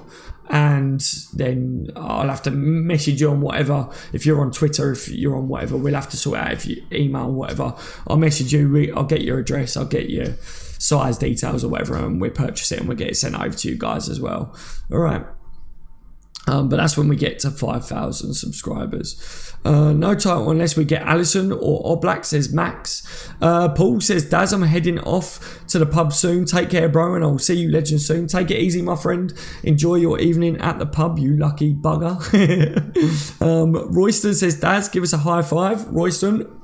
And then I'll have to message you on whatever. If you're on Twitter, if you're on whatever, we'll have to sort out. If you email whatever, I'll message you. I'll get your address. I'll get your size details or whatever, and we'll purchase it and we'll get it sent over to you guys as well. All right. But that's when we get to 5,000 subscribers. No title unless we get Allison or Oblak, says Max. Paul says, Daz, I'm heading off to the pub soon. Take care, bro, and I'll see you legend soon. Take it easy, my friend. Enjoy your evening at the pub, you lucky bugger. Royston says, Daz, give us a high five. Royston,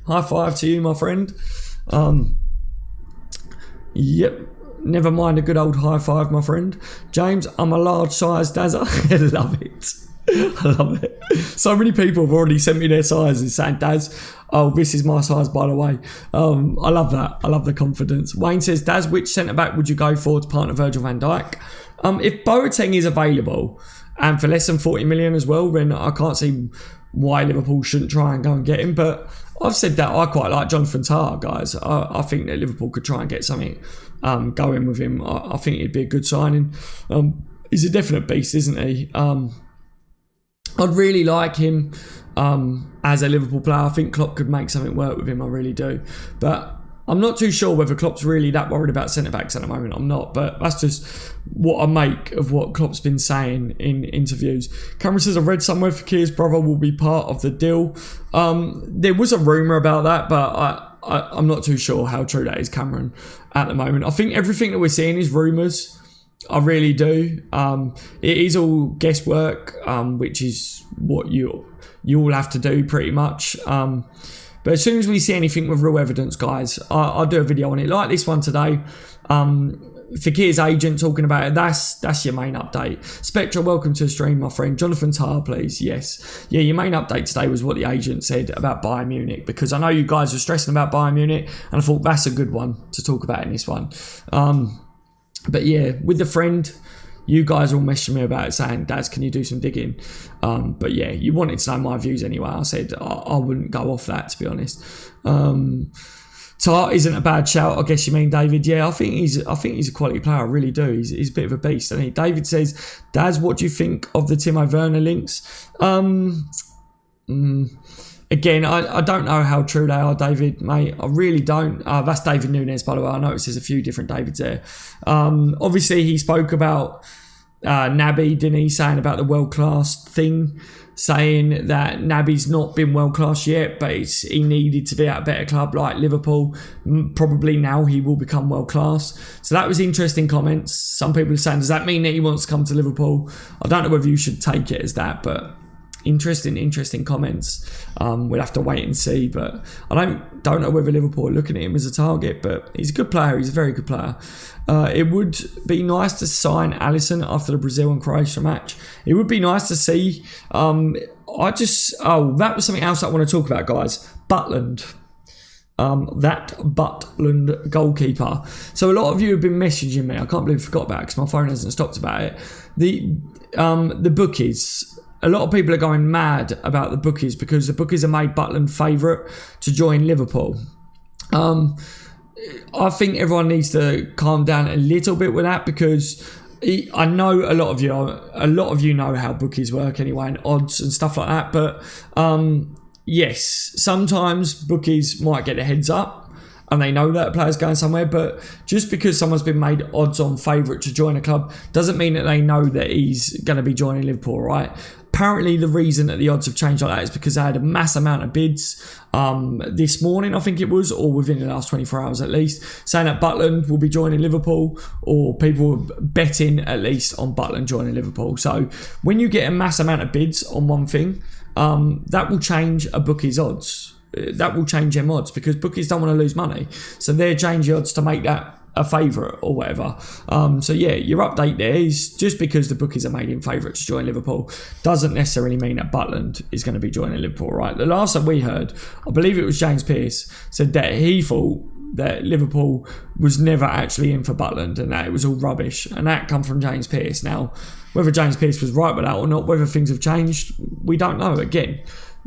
high five to you, my friend. Yep. Never mind a good old high five, my friend. James, I'm a large size Dazza. I love it. I love it. So many people have already sent me their sizes saying, Daz, Oh, this is my size, by the way. I love that. I love the confidence. Wayne says, Daz, which centre-back would you go for to partner Virgil van Dijk? If Boateng is available, and for less than 40 million as well, then I can't see why Liverpool shouldn't try and go and get him. But I've said that I quite like Jonathan Tah, guys. I think that Liverpool could try and get something going with him. I think it'd be a good signing. He's a definite beast, isn't he? I'd really like him as a Liverpool player. I think Klopp could make something work with him. I really do. But I'm not too sure whether Klopp's really that worried about centre-backs at the moment. I'm not, but that's just what I make of what Klopp's been saying in interviews. Cameron says, I read somewhere Fekir's brother will be part of the deal. There was a rumour about that, but I'm not too sure how true that is, Cameron, at the moment. I think everything that we're seeing is rumours. I really do. It is all guesswork, which is what you all have to do pretty much. But as soon as we see anything with real evidence, guys, I'll do a video on it, like this one today. Fekir's agent talking about it. That's your main update. Spectra, welcome to the stream, my friend. Jonathan Tah, please. Yes. Yeah, your main update today was what the agent said about Bayern Munich, because I know you guys were stressing about Bayern Munich, and I thought that's a good one to talk about in this one. But yeah, with the friend, you guys all messaging me about it saying, Daz, can you do some digging? But yeah, you wanted to know my views anyway. I said I wouldn't go off that, to be honest. Tah isn't a bad shout, I guess you mean, David. Yeah, I think he's a quality player. I really do. He's a bit of a beast, isn't he? David says, Daz, what do you think of the Timo Werner links? Again, I don't know how true they are, David, mate. I really don't. That's David Nunes, by the way. I noticed there's a few different Davids there. Obviously, he spoke about Naby, didn't he? Saying about the world-class thing. Saying that Naby's not been world-class yet, but he needed to be at a better club like Liverpool. Probably now he will become world-class. So that was interesting comments. Some people are saying, does that mean that he wants to come to Liverpool? I don't know whether you should take it as that, but interesting comments. We'll have to wait and see, but I don't know whether Liverpool are looking at him as a target, but he's a good player. He's a very good player. It would be nice to sign Alisson after the Brazil and Croatia match. It would be nice to see. That was something else I want to talk about, guys. Butland. That Butland goalkeeper. So a lot of you have been messaging me. I can't believe I forgot about it because my phone hasn't stopped about it. The bookies. A lot of people are going mad about the bookies because the bookies have made Butland favourite to join Liverpool. I think everyone needs to calm down a little bit with that, because I know a lot of you know how bookies work anyway, and odds and stuff like that. But yes, sometimes bookies might get a heads up and they know that a player's going somewhere, but just because someone's been made odds-on favourite to join a club doesn't mean that they know that he's going to be joining Liverpool, right? Apparently the reason that the odds have changed like that is because they had a mass amount of bids this morning, I think it was, or within the last 24 hours at least, saying that Butland will be joining Liverpool, or people were betting at least on Butland joining Liverpool. So when you get a mass amount of bids on one thing, that will change a bookie's odds. That will change them odds, because bookies don't want to lose money. So they're changing odds to make that a favourite or whatever. So yeah, your update there is just because the bookies are made in favourite to join Liverpool doesn't necessarily mean that Butland is going to be joining Liverpool, right? The last that we heard, I believe it was James Pearce, said that he thought that Liverpool was never actually in for Butland and that it was all rubbish. And that come from James Pearce. Now, whether James Pearce was right with that or not, whether things have changed, we don't know. Again,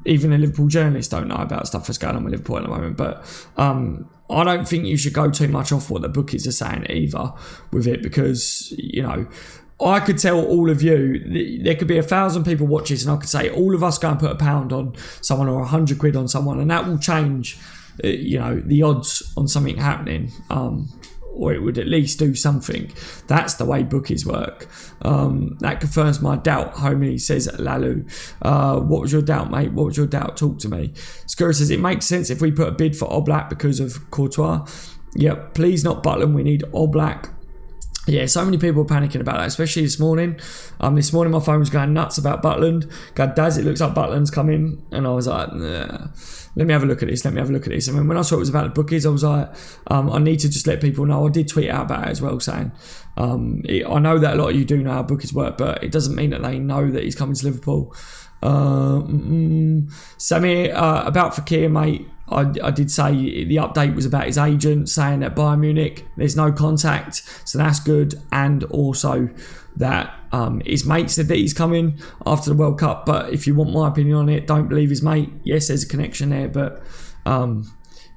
even the Liverpool journalists don't know about stuff that's going on with Liverpool at the moment. But I don't think you should go too much off what the bookies are saying either with it, because, you know, I could tell all of you, there could be 1,000 people watch this, and I could say all of us go and put £1 on someone or 100 quid on someone, and that will change, you know, the odds on something happening. Or it would at least do something. That's the way bookies work. That confirms my doubt, homie, says Lalu. What was your doubt, mate? What was your doubt? Talk to me. Skura says, it makes sense if we put a bid for Oblak because of Courtois. Yep, please not Butland. We need Oblak. Yeah, so many people are panicking about that, especially this morning. This morning my phone was going nuts about Butland. God, Daz, it looks like Butland's coming. And I was like, nah, let me have a look at this. And then when I saw it was about the bookies, I was like, I need to just let people know. I did tweet out about it as well, saying I know that a lot of you do know how bookies work, but it doesn't mean that they know that he's coming to Liverpool. Samir, about Fekir, mate, I did say the update was about his agent saying that Bayern Munich, there's no contact, so that's good, and also that his mate said that he's coming after the World Cup. But if you want my opinion on it, don't believe his mate. Yes, there's a connection there, but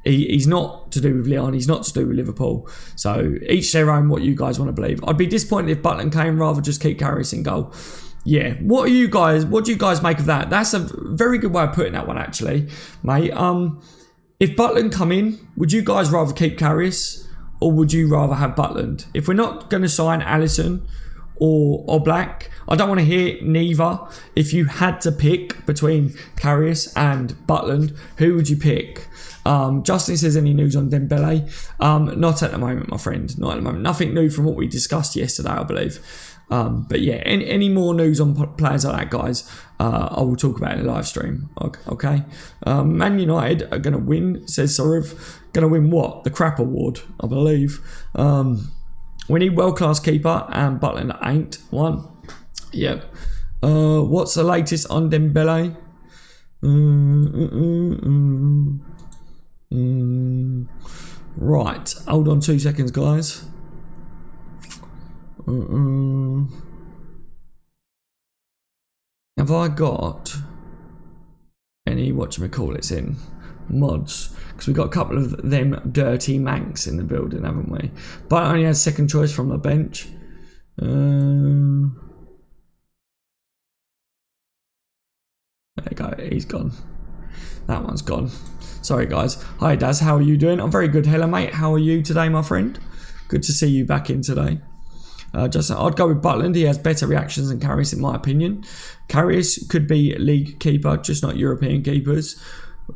he's not to do with Lyon, he's not to do with Liverpool. So each their own, what you guys want to believe. I'd be disappointed if Butland came, rather just keep Karius in goal. Yeah, what do you guys make of that? That's a very good way of putting that one, actually, mate. If Butland come in, would you guys rather keep Karius, or would you rather have Butland? If we're not going to sign Alisson or Black, I don't want to hear neither. If you had to pick between Karius and Butland, who would you pick? Justin says, any news on Dembele? Not at the moment, my friend. Not at the moment. Nothing new from what we discussed yesterday, I believe. But yeah, any more news on players like that, guys, I will talk about in the live stream. Okay. Man United are going to win, says Saurav. Going to win what? The Crap Award, I believe. We need world-class keeper, and Butland ain't one. Yep. What's the latest on Dembele? Right. Hold on 2 seconds, guys. Have I got any whatchamacallits in mods? Because we've got a couple of them dirty manx in the building, haven't we? But I only had second choice from the bench. There you go, he's gone. That one's gone. Sorry guys. Hi Daz, how are you doing? I'm very good. Hello mate, how are you today, my friend? Good to see you back in today. Justin, I'd go with Butland. He has better reactions than Karius, in my opinion. Karius could be league keeper, just not European keepers.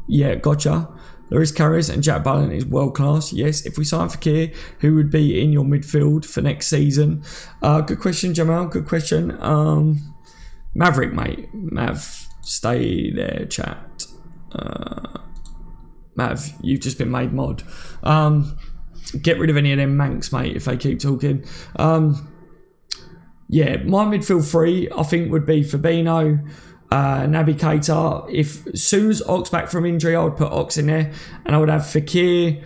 Yeah, gotcha. Loris Karius and Jack Butland is world class. Yes, if we sign Fekir, who would be in your midfield for next season? Good question, Jamal. Good question. Maverick, mate. Mav, stay there, chat. Mav, you've just been made mod. Get rid of any of them manx, mate, if they keep talking. Yeah, my midfield three, I think, would be Fabinho, Naby Keita. If as soon as Ox back from injury, I would put Ox in there, and I would have Fekir,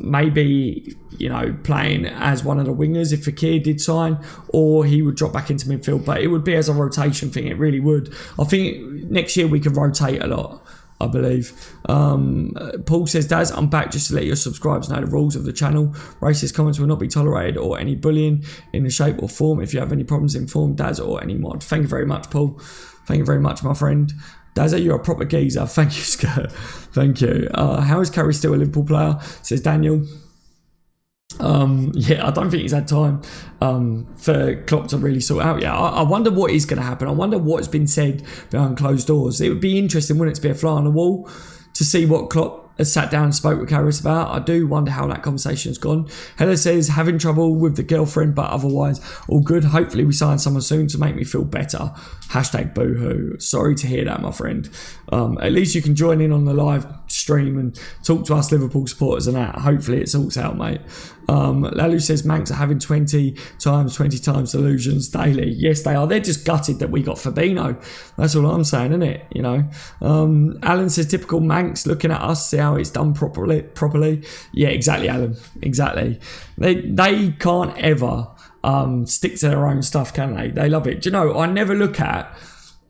maybe, you know, playing as one of the wingers if Fekir did sign, or he would drop back into midfield. But it would be as a rotation thing, it really would. I think next year we could rotate a lot, I believe. Paul says, Daz, I'm back just to let your subscribers know the rules of the channel. Racist comments will not be tolerated, or any bullying in the shape or form. If you have any problems, inform Daz or any mod. Thank you very much, Paul. Thank you very much, my friend. Daz, you're a proper geezer. Thank you, Skirt. Thank you. How is Carey still a Liverpool player? Says Daniel. Yeah, I don't think he's had time for Klopp to really sort out. Yeah, I wonder what is going to happen. I wonder what's been said behind closed doors. It would be interesting, wouldn't it, to be a fly on the wall to see what Klopp has sat down and spoke with Karius about. I do wonder how that conversation's gone. Hella says, having trouble with the girlfriend, but otherwise all good. Hopefully we sign someone soon to make me feel better. Hashtag boohoo. Sorry to hear that, my friend. At least you can join in on the live stream and talk to us Liverpool supporters and that. Hopefully it sorts out, mate. Lalu says, Manx are having 20 times delusions daily. Yes, they are. They're just gutted that we got Fabinho. That's all I'm saying, isn't it? You know. Alan says, typical Manx looking at us, see how it's done properly. Yeah, exactly, Alan. Exactly. They can't ever stick to their own stuff, can they? They love it. Do you know, I never look at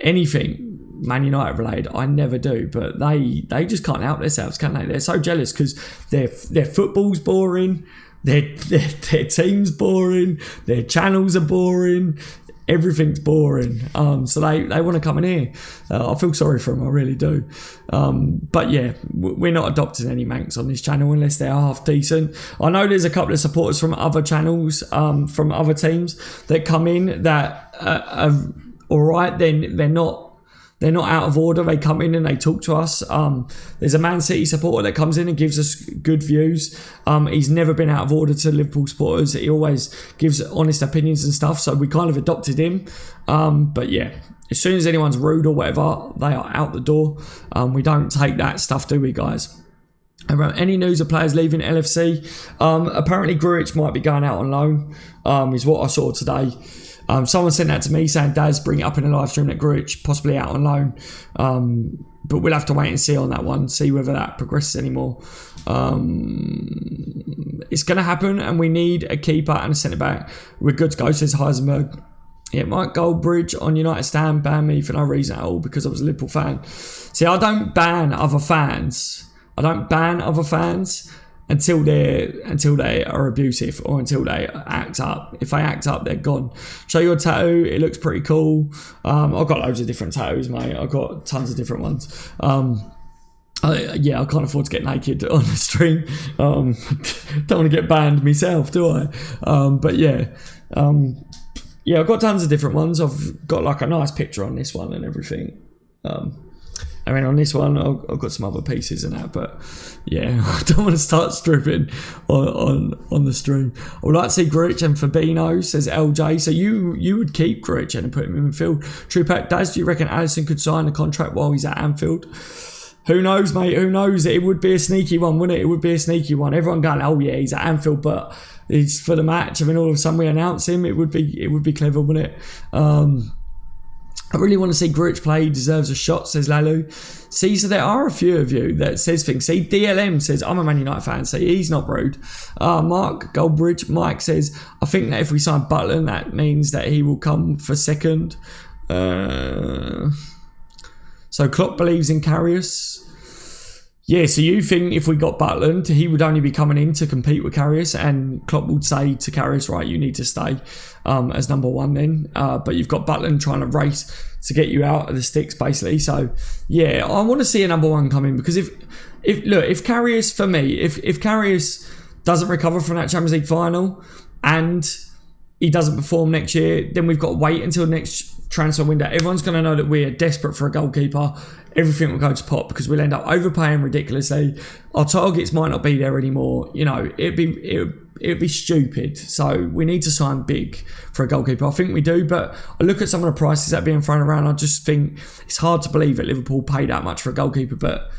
anything Man United related. I never do, but they just can't help themselves, can they? They're so jealous because their football's boring, their team's boring, their channels are boring, everything's boring. So they want to come in here. I feel sorry for them, I really do. But yeah, we're not adopting any Manx on this channel unless they're half decent. I know there's a couple of supporters from other channels, from other teams that come in that are all right. Then they're not out of order. They come in and they talk to us. There's a Man City supporter that comes in and gives us good views. He's never been out of order to Liverpool supporters. He always gives honest opinions and stuff. So we kind of adopted him. But yeah, as soon as anyone's rude or whatever, they are out the door. We don't take that stuff, do we, guys? Around any news of players leaving LFC? Apparently Grujic might be going out on loan, is what I saw today. Someone sent that to me saying, Daz, bring it up in a live stream that Grujic possibly out on loan. But we'll have to wait and see on that one, see whether that progresses anymore. It's going to happen, and we need a keeper and a centre-back. We're good to go, says Heisenberg. Yeah, Mike Goldbridge on United Stand banned me for no reason at all because I was a Liverpool fan. See, I don't ban other fans. Until they are abusive or until they act up. If they act up, they're gone. Show your tattoo. It looks pretty cool. I've got loads of different tattoos, mate. I've got tons of different ones. I can't afford to get naked on the stream. Don't want to get banned myself, do I? I've got tons of different ones. I've got like a nice picture on this one and everything. On this one, I've got some other pieces and that, but yeah, I don't want to start stripping on the stream. I would like to see Grujic and Fabinho, says LJ. So you would keep Grujic and put him in midfield. True Pack, Daz, do you reckon Alisson could sign a contract while he's at Anfield? Who knows, mate? Who knows? It would be a sneaky one, wouldn't it? It would be a sneaky one. Everyone going, oh yeah, he's at Anfield, but it's for the match. I mean, all of a sudden we announce him. It would be clever, wouldn't it? I really want to see Grujic play. He deserves a shot, says Lalu. See, so there are a few of you that says things. See, DLM says, I'm a Man United fan, so he's not rude. Mark Goldbridge, Mike says, I think that if we sign Butland, that means that he will come for second. So Klopp believes in Karius. Yeah, so you think if we got Butland, he would only be coming in to compete with Karius, and Klopp would say to Karius, right, you need to stay as number one then. But you've got Butland trying to race to get you out of the sticks, basically. So, yeah, I want to see a number one come in, because if Karius, for me, if Karius doesn't recover from that Champions League final and he doesn't perform next year, then we've got to wait until next transfer window. Everyone's going to know that we're desperate for a goalkeeper. Everything will go to pot because we'll end up overpaying ridiculously. Our targets might not be there anymore. You know, it'd be stupid. So we need to sign big for a goalkeeper. I think we do, but I look at some of the prices that are being thrown around. I just think it's hard to believe that Liverpool pay that much for a goalkeeper. But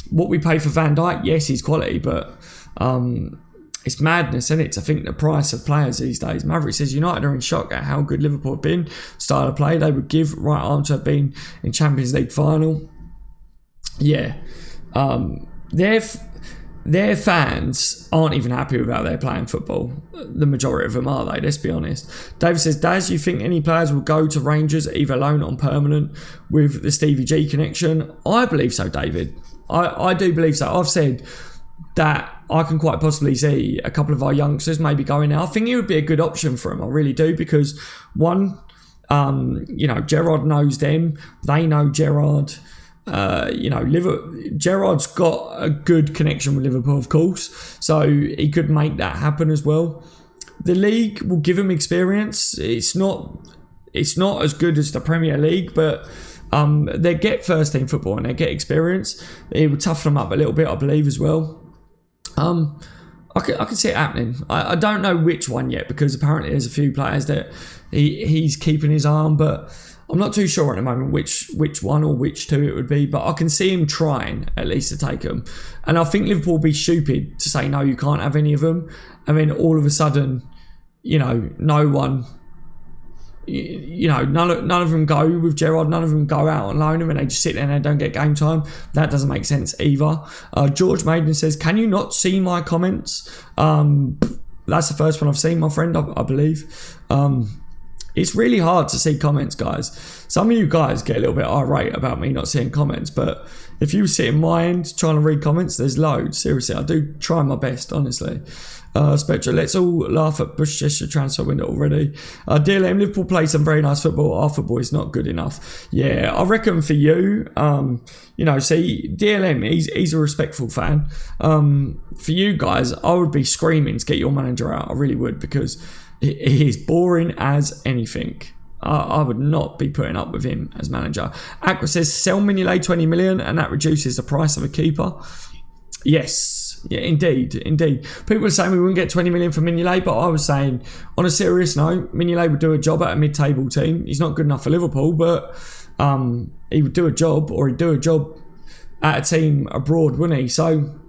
what we pay for Van Dijk, yes, he's quality, but it's madness, isn't it, to think the price of players these days. Maverick says United are in shock at how good Liverpool have been. Style of play they would give right arm to have been in Champions League final. Yeah, their fans aren't even happy with how they're playing football. The majority of them are, they? Let's be honest. David says, Daz, you think any players will go to Rangers either loan or on permanent with the Stevie G connection? I believe so, David. I do believe so. I've said that I can quite possibly see a couple of our youngsters maybe going there. I think it would be a good option for them. I really do, because one, Gerrard knows them. They know Gerrard. Gerrard's got a good connection with Liverpool, of course, so he could make that happen as well. The league will give him experience. It's not as good as the Premier League, but they get first team football and they get experience. It will toughen them up a little bit, I believe, as well. I can see it happening. I don't know which one yet, because apparently there's a few players that he's keeping his arm, but I'm not too sure at the moment which one or which two it would be, but I can see him trying at least to take them. And I think Liverpool will be stupid to say, no, you can't have any of them. And then all of a sudden, no one, none of them go with Gerrard, none of them go out on loan, and then they just sit there and they don't get game time. That doesn't make sense either. George Maiden says, can you not see my comments? That's the first one I've seen, my friend, I believe. It's really hard to see comments, guys. Some of you guys get a little bit irate about me not seeing comments, but if you sit in my end trying to read comments, there's loads. Seriously, I do try my best, honestly. Spectra, let's all laugh at Bushchester transfer window already. DLM, Liverpool play some very nice football. Our football is not good enough. Yeah, I reckon for you, see, DLM, he's a respectful fan. For you guys, I would be screaming to get your manager out. I really would, because he is boring as anything. I would not be putting up with him as manager. Aqua says, sell Mignolet 20 million and that reduces the price of a keeper. Yes, yeah, indeed. People are saying we wouldn't get 20 million for Mignolet, but I was saying, on a serious note, Mignolet would do a job at a mid-table team. He's not good enough for Liverpool, but he would do a job, or he'd do a job at a team abroad, wouldn't he? So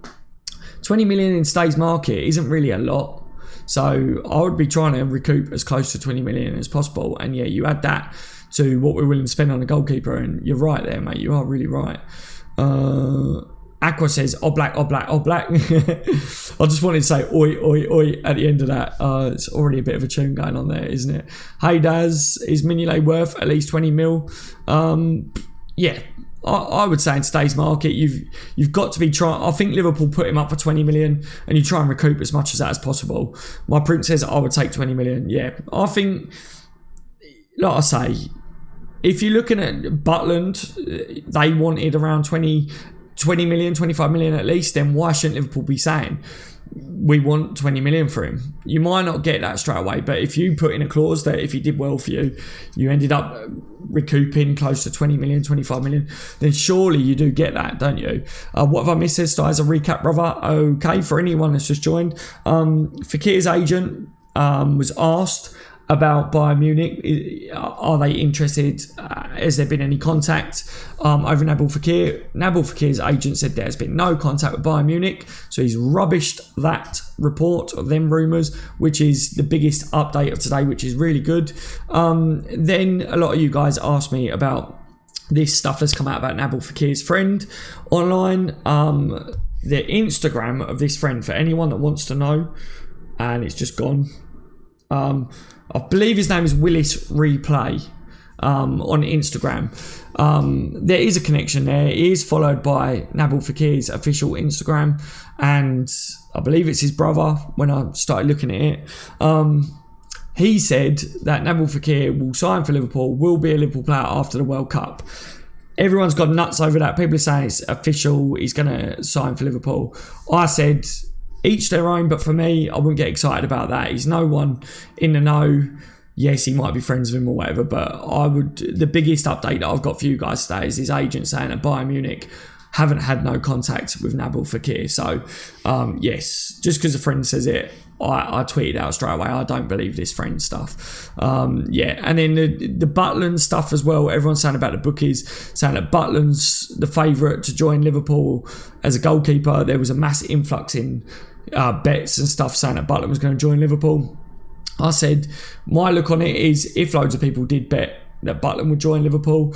20 million in today's market isn't really a lot. So I would be trying to recoup as close to 20 million as possible. And yeah, you add that to what we're willing to spend on a goalkeeper, and you're right there, mate. You are really right. Aqua says, Oblak. I just wanted to say oi, oi, oi at the end of that. It's already a bit of a tune going on there, isn't it? Hey Daz, is Mignolet worth at least 20 mil? Yeah, I would say in today's market, you've got to be trying. I think Liverpool put him up for 20 million, and you try and recoup as much of that as possible. My print says I would take 20 million. Yeah, I think, like I say, if you're looking at Butland, they wanted around 20 million, 25 million at least, then why shouldn't Liverpool be saying we want 20 million for him? You might not get that straight away, but if you put in a clause that if he did well for you, you ended up recouping close to 20 million, 25 million, then surely you do get that, don't you? What have I missed? Says as a recap, brother. Okay, for anyone that's just joined, Fekir's agent was asked about Bayern Munich. Are they interested? Has there been any contact over Nabil Fekir? Nabil Fekir's agent said there has been no contact with Bayern Munich, so he's rubbished that report of them rumours, which is the biggest update of today, which is really good. Then a lot of you guys asked me about this stuff that's come out about Nabil Fekir's friend online. The Instagram of this friend, for anyone that wants to know, and it's just gone. I believe his name is Willis Replay on Instagram. There is a connection there. He is followed by Nabil Fekir's official Instagram, and I believe it's his brother when I started looking at it. He said that Nabil Fekir will sign for Liverpool, will be a Liverpool player after the World Cup. Everyone's gone nuts over that. People are saying it's official, he's going to sign for Liverpool. I said, each their own, but for me, I wouldn't get excited about that. He's no one in the know. Yes, he might be friends with him or whatever, but I would. The biggest update that I've got for you guys today is his agent saying that Bayern Munich haven't had no contact with Nabil Fekir. So, yes, just because a friend says it, I tweeted out straight away, I don't believe this friend stuff. Yeah, and then the Butland stuff as well. Everyone's saying about the bookies, saying that Butland's the favourite to join Liverpool as a goalkeeper. There was a massive influx in bets and stuff saying that Butland was going to join Liverpool. I said, my look on it is, if loads of people did bet that Butland would join Liverpool,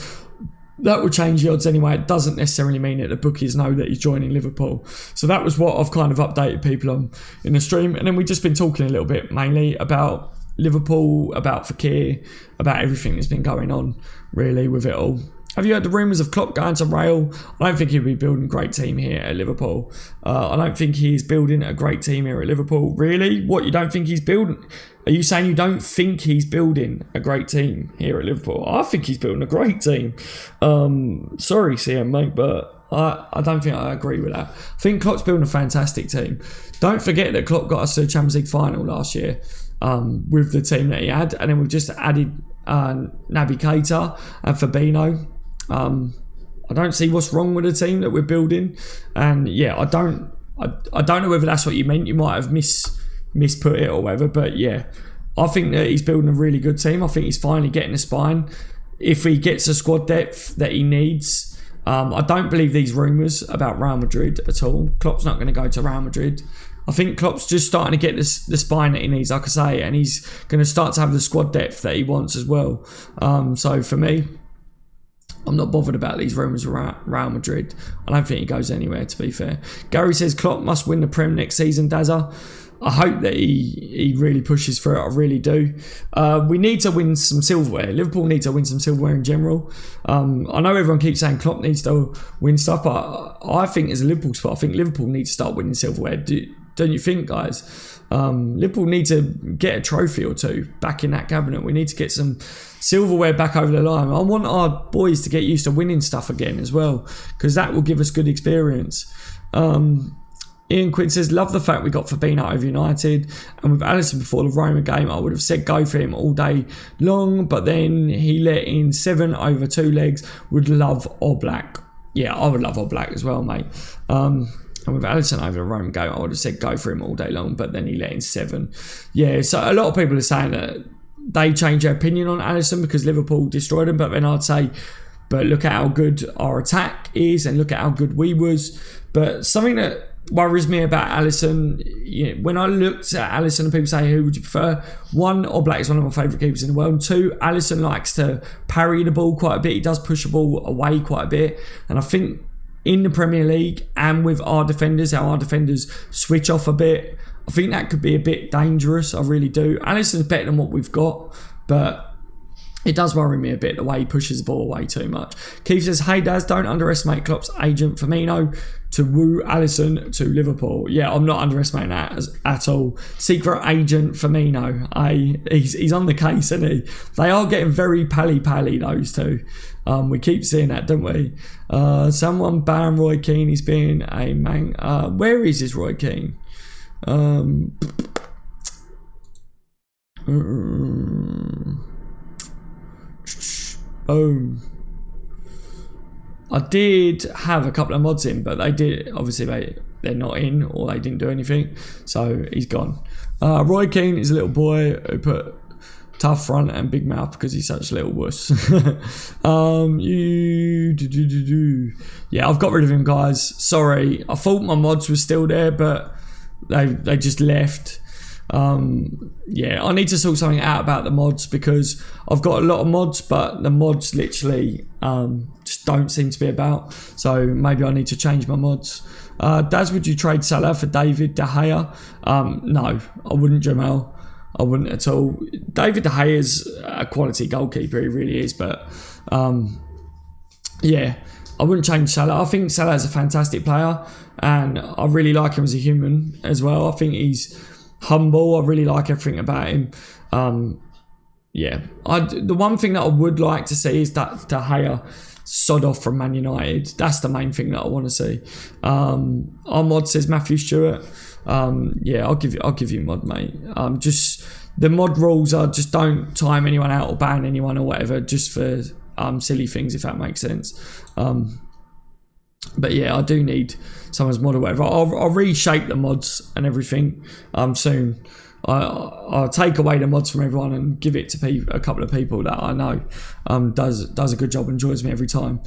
that would change the odds anyway. It doesn't necessarily mean that the bookies know that he's joining Liverpool. So that was what I've kind of updated people on in the stream. And then we've just been talking a little bit mainly about Liverpool, about Fekir, about everything that's been going on really with it all. Have you heard the rumours of Klopp going to Real? I don't think he'll be building a great team here at Liverpool. I don't think he's building a great team here at Liverpool. Really? What, you don't think he's building? Are you saying you don't think he's building a great team here at Liverpool? I think he's building a great team. Sorry, CM, mate, but I don't think I agree with that. I think Klopp's building a fantastic team. Don't forget that Klopp got us to the Champions League final last year with the team that he had. And then we've just added Naby Keita and Fabinho. I don't see what's wrong with the team that we're building, and yeah, I don't know whether that's what you meant. You might have misput it or whatever, but yeah, I think that he's building a really good team. I think he's finally getting a spine. If he gets the squad depth that he needs, I don't believe these rumours about Real Madrid at all. Klopp's not going to go to Real Madrid. I think Klopp's just starting to get the spine that he needs, like I say, and he's going to start to have the squad depth that he wants as well. So for me, I'm not bothered about these rumours around Real Madrid. I don't think he goes anywhere, to be fair. Gary says Klopp must win the Prem next season, Dazza. I hope that he really pushes for it. I really do. We need to win some silverware. Liverpool need to win some silverware in general. I know everyone keeps saying Klopp needs to win stuff, but I think as a Liverpool spot, I think Liverpool needs to start winning silverware. Don't you think, guys? Liverpool need to get a trophy or two back in that cabinet. We need to get some silverware back over the line. I want our boys to get used to winning stuff again as well, because that will give us good experience. Ian Quinn says, love the fact we got Fabinho over United, and with Alisson before the Roma game, I would have said go for him all day long, but then he let in 7 over 2 legs. Would love Oblak. Yeah, I would love Oblak as well, mate. And with Alisson over the Roma game, I would have said go for him all day long, but then he let in 7. Yeah, so a lot of people are saying that they change their opinion on Alisson because Liverpool destroyed him, but then I'd say, but look at how good our attack is and look at how good we was. But something that worries me about Alisson, when I looked at Alisson and people say, who would you prefer? One, Oblak is one of my favourite keepers in the world. Two, Alisson likes to parry the ball quite a bit. He does push the ball away quite a bit. And I think in the Premier League and with our defenders, how our defenders switch off a bit, I think that could be a bit dangerous. I really do. Alisson's better than what we've got, but it does worry me a bit the way he pushes the ball away too much. Keith says, hey Daz, don't underestimate Klopp's agent Firmino to woo Alisson to Liverpool. Yeah, I'm not underestimating that at all. Secret agent Firmino. He's on the case, isn't he? They are getting very pally, those two. We keep seeing that, don't we? Someone ban Roy Keane. He's being a man. Where is this Roy Keane? Boom. I did have a couple of mods in, but they're not in, or they didn't do anything, so he's gone. Roy Keane is a little boy who put tough front and big mouth because he's such a little wuss. Yeah, I've got rid of him, guys. Sorry, I thought my mods were still there, but they just left. Yeah, I need to sort something out about the mods because I've got a lot of mods, but the mods literally just don't seem to be about. So maybe I need to change my mods. Daz, would you trade Salah for David De Gea? No, I wouldn't, Jamal. I wouldn't at all. David De Gea is a quality goalkeeper, he really is, but yeah, I wouldn't change Salah. I think Salah is a fantastic player and I really like him as a human as well. I think he's humble. I really like everything about him. Yeah, the one thing that I would like to see is that De Gea sod off from Man United. That's the main thing that I want to see. Our mod says Matthew Stewart. Yeah, I'll give you mod, mate. Just the mod rules are just don't time anyone out or ban anyone or whatever, just for silly things, if that makes sense. But yeah, I do need someone's mod or whatever. I'll reshape the mods and everything soon. I'll take away the mods from everyone and give it to a couple of people that I know does a good job, enjoys me every time.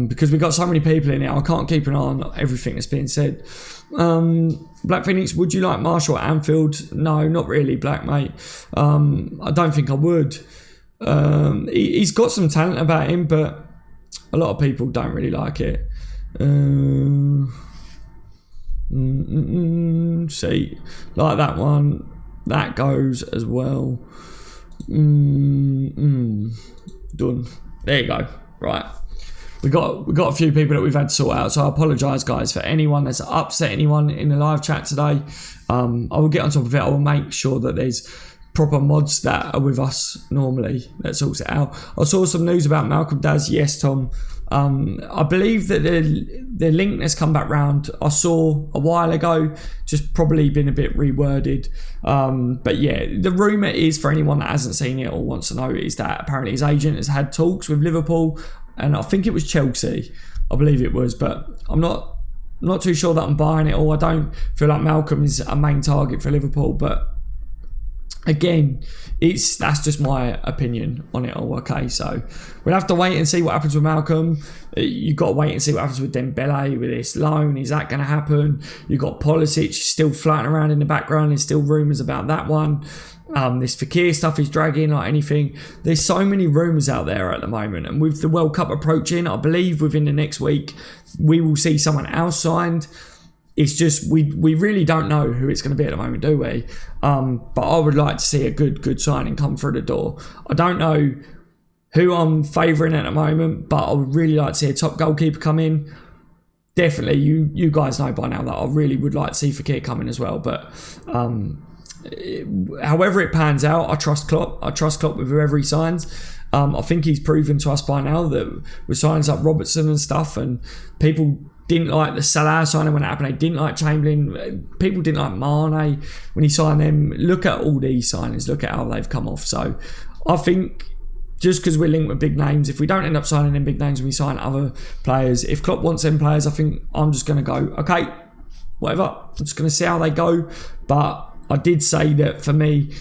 Because we've got so many people in it, I can't keep an eye on everything that's being said. Black Phoenix, would you like Marshall at Anfield? No, not really, Black, mate. I don't think I would. He's got some talent about him, but a lot of people don't really like it. See, like that one, that goes as well. Done. There you go. Right, we got a few people that we've had to sort out, so I apologise, guys, for anyone that's upset anyone in the live chat today. I will get on top of it. I will make sure that there's proper mods that are with us normally that sorts it out. I saw some news about Malcolm Daz. Yes, Tom. I believe that the link has come back round. I saw a while ago, just probably been a bit reworded. But yeah, the rumour is, for anyone that hasn't seen it or wants to know, is that apparently his agent has had talks with Liverpool, and I think it was Chelsea, I believe it was, but I'm not too sure that I'm buying it all. I don't feel like Malcolm is a main target for Liverpool, but again, that's just my opinion on it all. Okay, so we'll have to wait and see what happens with Malcolm. You've got to wait and see what happens with Dembele, with this loan. Is that going to happen? You've got Pulisic still floating around in the background. There's still rumours about that one. This Fekir stuff is dragging like anything. There's so many rumours out there at the moment, and with the World Cup approaching, I believe within the next week we will see someone else signed. It's just we really don't know who it's going to be at the moment, do we? But I would like to see a good signing come through the door. I don't know who I'm favouring at the moment, but I would really like to see a top goalkeeper come in. Definitely, you guys know by now that I really would like to see Fekir come in as well. But however it pans out, I trust Klopp. I trust Klopp with whoever he signs. I think he's proven to us by now that with signings like Robertson and stuff, and people didn't like the Salah signing when it happened. They didn't like Chamberlain. People didn't like Mane when he signed them. Look at all these signings. Look at how they've come off. So I think just because we're linked with big names, if we don't end up signing them big names when we sign other players, if Klopp wants them players, I think I'm just going to go, okay, whatever. I'm just going to see how they go. But I did say that for me,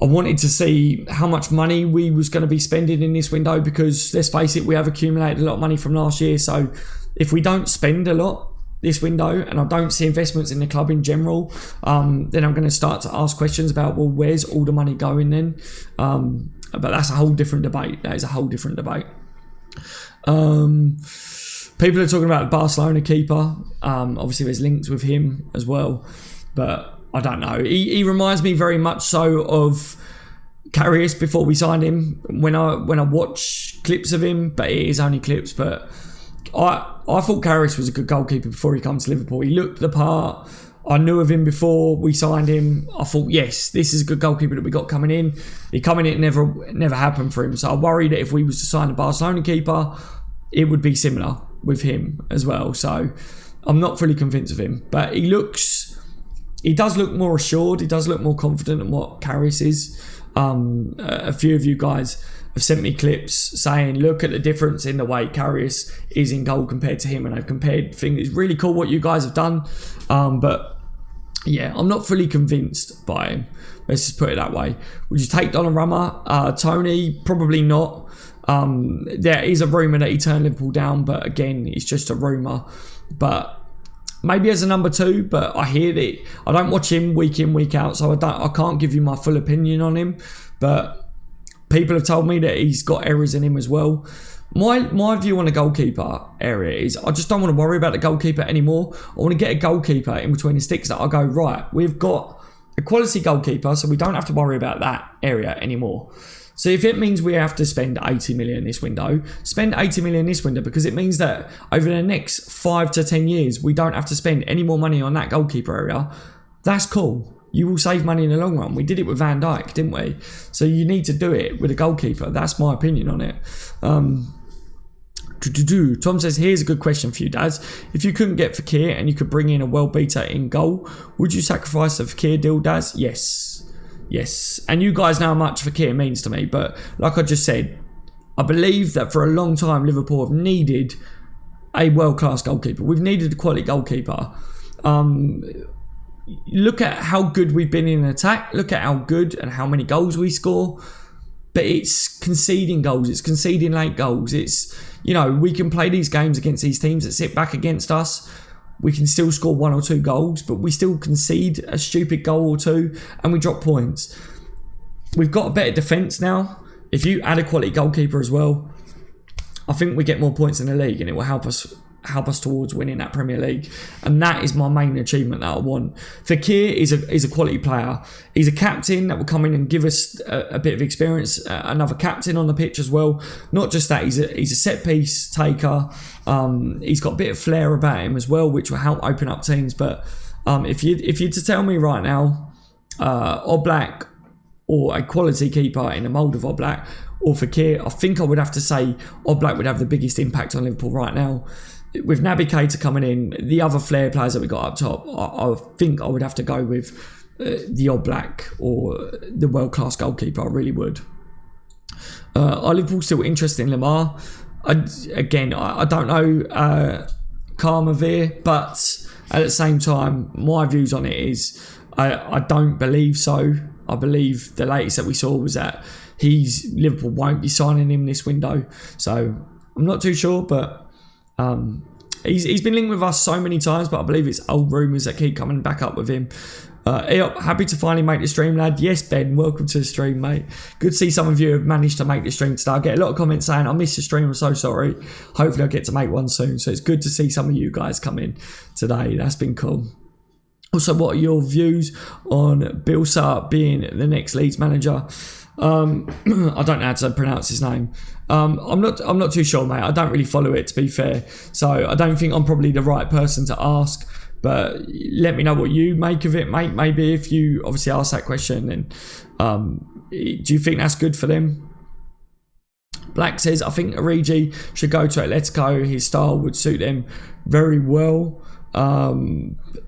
I wanted to see how much money we was going to be spending in this window, because let's face it, we have accumulated a lot of money from last year. So if we don't spend a lot, this window and I don't see investments in the club in general, then I'm going to start to ask questions about, well, where's all the money going then? But that's a whole different debate. That is a whole different debate. People are talking about the Barcelona keeper. Obviously, there's links with him as well, but I don't know. He reminds me very much so of Karius before we signed him. When I watch clips of him, but it is only clips. But I thought Karius was a good goalkeeper before he came to Liverpool. He looked the part. I knew of him before we signed him. I thought, yes, this is a good goalkeeper that we got coming in. He coming in, never happened for him. So I worry that if we was to sign a Barcelona keeper, it would be similar with him as well. So I'm not fully convinced of him. But he does look more assured. He does look more confident than what Karius is. A few of you guys have sent me clips saying, look at the difference in the way Karius is in goal compared to him. And I've compared things. It's really cool what you guys have done. But yeah, I'm not fully convinced by him. Let's just put it that way. Would you take Donnarumma? Tony, probably not. There is a rumour that he turned Liverpool down, but again, it's just a rumour. But maybe as a number 2, but I hear that I don't watch him week in, week out, so I can't give you my full opinion on him. But people have told me that he's got errors in him as well. My view on the goalkeeper area is I just don't want to worry about the goalkeeper anymore. I want to get a goalkeeper in between the sticks that I go, right, we've got a quality goalkeeper, so we don't have to worry about that area anymore. So if it means we have to spend 80 million this window, spend 80 million this window, because it means that over the next 5 to 10 years, we don't have to spend any more money on that goalkeeper area. That's cool. You will save money in the long run. We did it with Van Dijk, didn't we? So you need to do it with a goalkeeper. That's my opinion on it. Tom says, here's a good question for you, Daz. If you couldn't get Fekir and you could bring in a well beater in goal, would you sacrifice the Fekir deal, Daz? Yes. And you guys know how much Fekir means to me. But like I just said, I believe that for a long time, Liverpool have needed a world-class goalkeeper. We've needed a quality goalkeeper. Look at how good we've been in attack. Look at how good and how many goals we score. But it's conceding goals. It's conceding late goals. It's, we can play these games against these teams that sit back against us. We can still score 1 or 2 goals, but we still concede a stupid goal or 2 and we drop points. We've got a better defence now. If you add a quality goalkeeper as well, I think we get more points in the league and it will help us towards winning that Premier League. And that is my main achievement that I want. Fekir is a quality player. He's a captain that will come in and give us a bit of experience, another captain on the pitch as well. Not just that, he's a set piece taker. He's got a bit of flair about him as well, which will help open up teams. But if you're to tell me right now, Oblak or a quality keeper in the mould of Oblak or Fekir, I think I would have to say Oblak would have the biggest impact on Liverpool right now. With Naby Keita coming in, the other flair players that we got up top, I think I would have to go with the Oblak or the world-class goalkeeper. I really would. Are Liverpool still interested in Lamar? I don't know Karmavir, but at the same time, my views on it is I don't believe so. I believe the latest that we saw was that Liverpool won't be signing him this window. So I'm not too sure, but he's been linked with us so many times, but I believe it's old rumours that keep coming back up with him. Happy to finally make the stream, lad. Yes, Ben, welcome to the stream, mate. Good to see some of you have managed to make the stream today. I get a lot of comments saying, I missed the stream, I'm so sorry. Hopefully I'll get to make one soon. So it's good to see some of you guys come in today. That's been cool. Also, what are your views on Bielsa being the next Leeds manager? I don't know how to pronounce his name. I'm not too sure, mate. I don't really follow it, to be fair. So I don't think I'm probably the right person to ask. But let me know what you make of it, mate. Maybe if you obviously ask that question, then do you think that's good for them? Black says, I think Origi should go to Atletico. His style would suit them very well.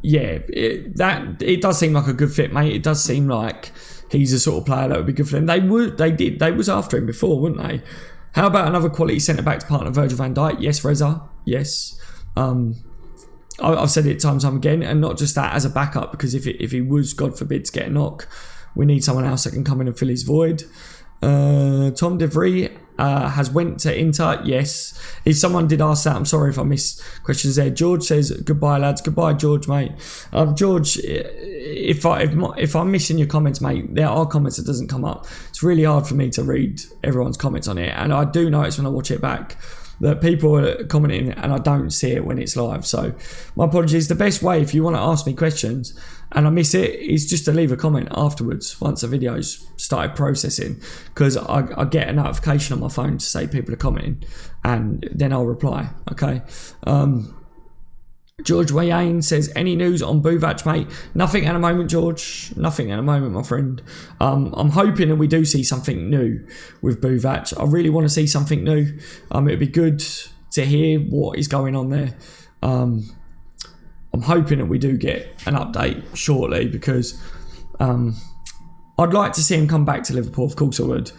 It does seem like a good fit, mate. It does seem like he's the sort of player that would be good for them. They was after him before, wouldn't they? How about another quality centre-back to partner Virgil van Dijk? Yes, Reza. Yes. I've said it time and time again, and not just that, as a backup, because if he was, God forbid, to get a knock, we need someone else that can come in and fill his void. Tom DeVries has went to Inter. Yes. If someone did ask that, I'm sorry if I missed questions there. George says, goodbye, lads. Goodbye, George, mate. George, if I'm missing your comments, mate, there are comments that doesn't come up. It's really hard for me to read everyone's comments on it. And I do notice when I watch it back that people are commenting and I don't see it when it's live. So my apologies. The best way, if you want to ask me questions and I miss it, is just to leave a comment afterwards once the video's started processing, because I get a notification on my phone to say people are commenting and then I'll reply. Okay. George Wayane says, any news on Buvac, mate? Nothing at the moment, George. Nothing at the moment, my friend. I'm hoping that we do see something new with Buvac. I really want to see something new. It'd be good to hear what is going on there. I'm hoping that we do get an update shortly, because I'd like to see him come back to Liverpool. Of course I would.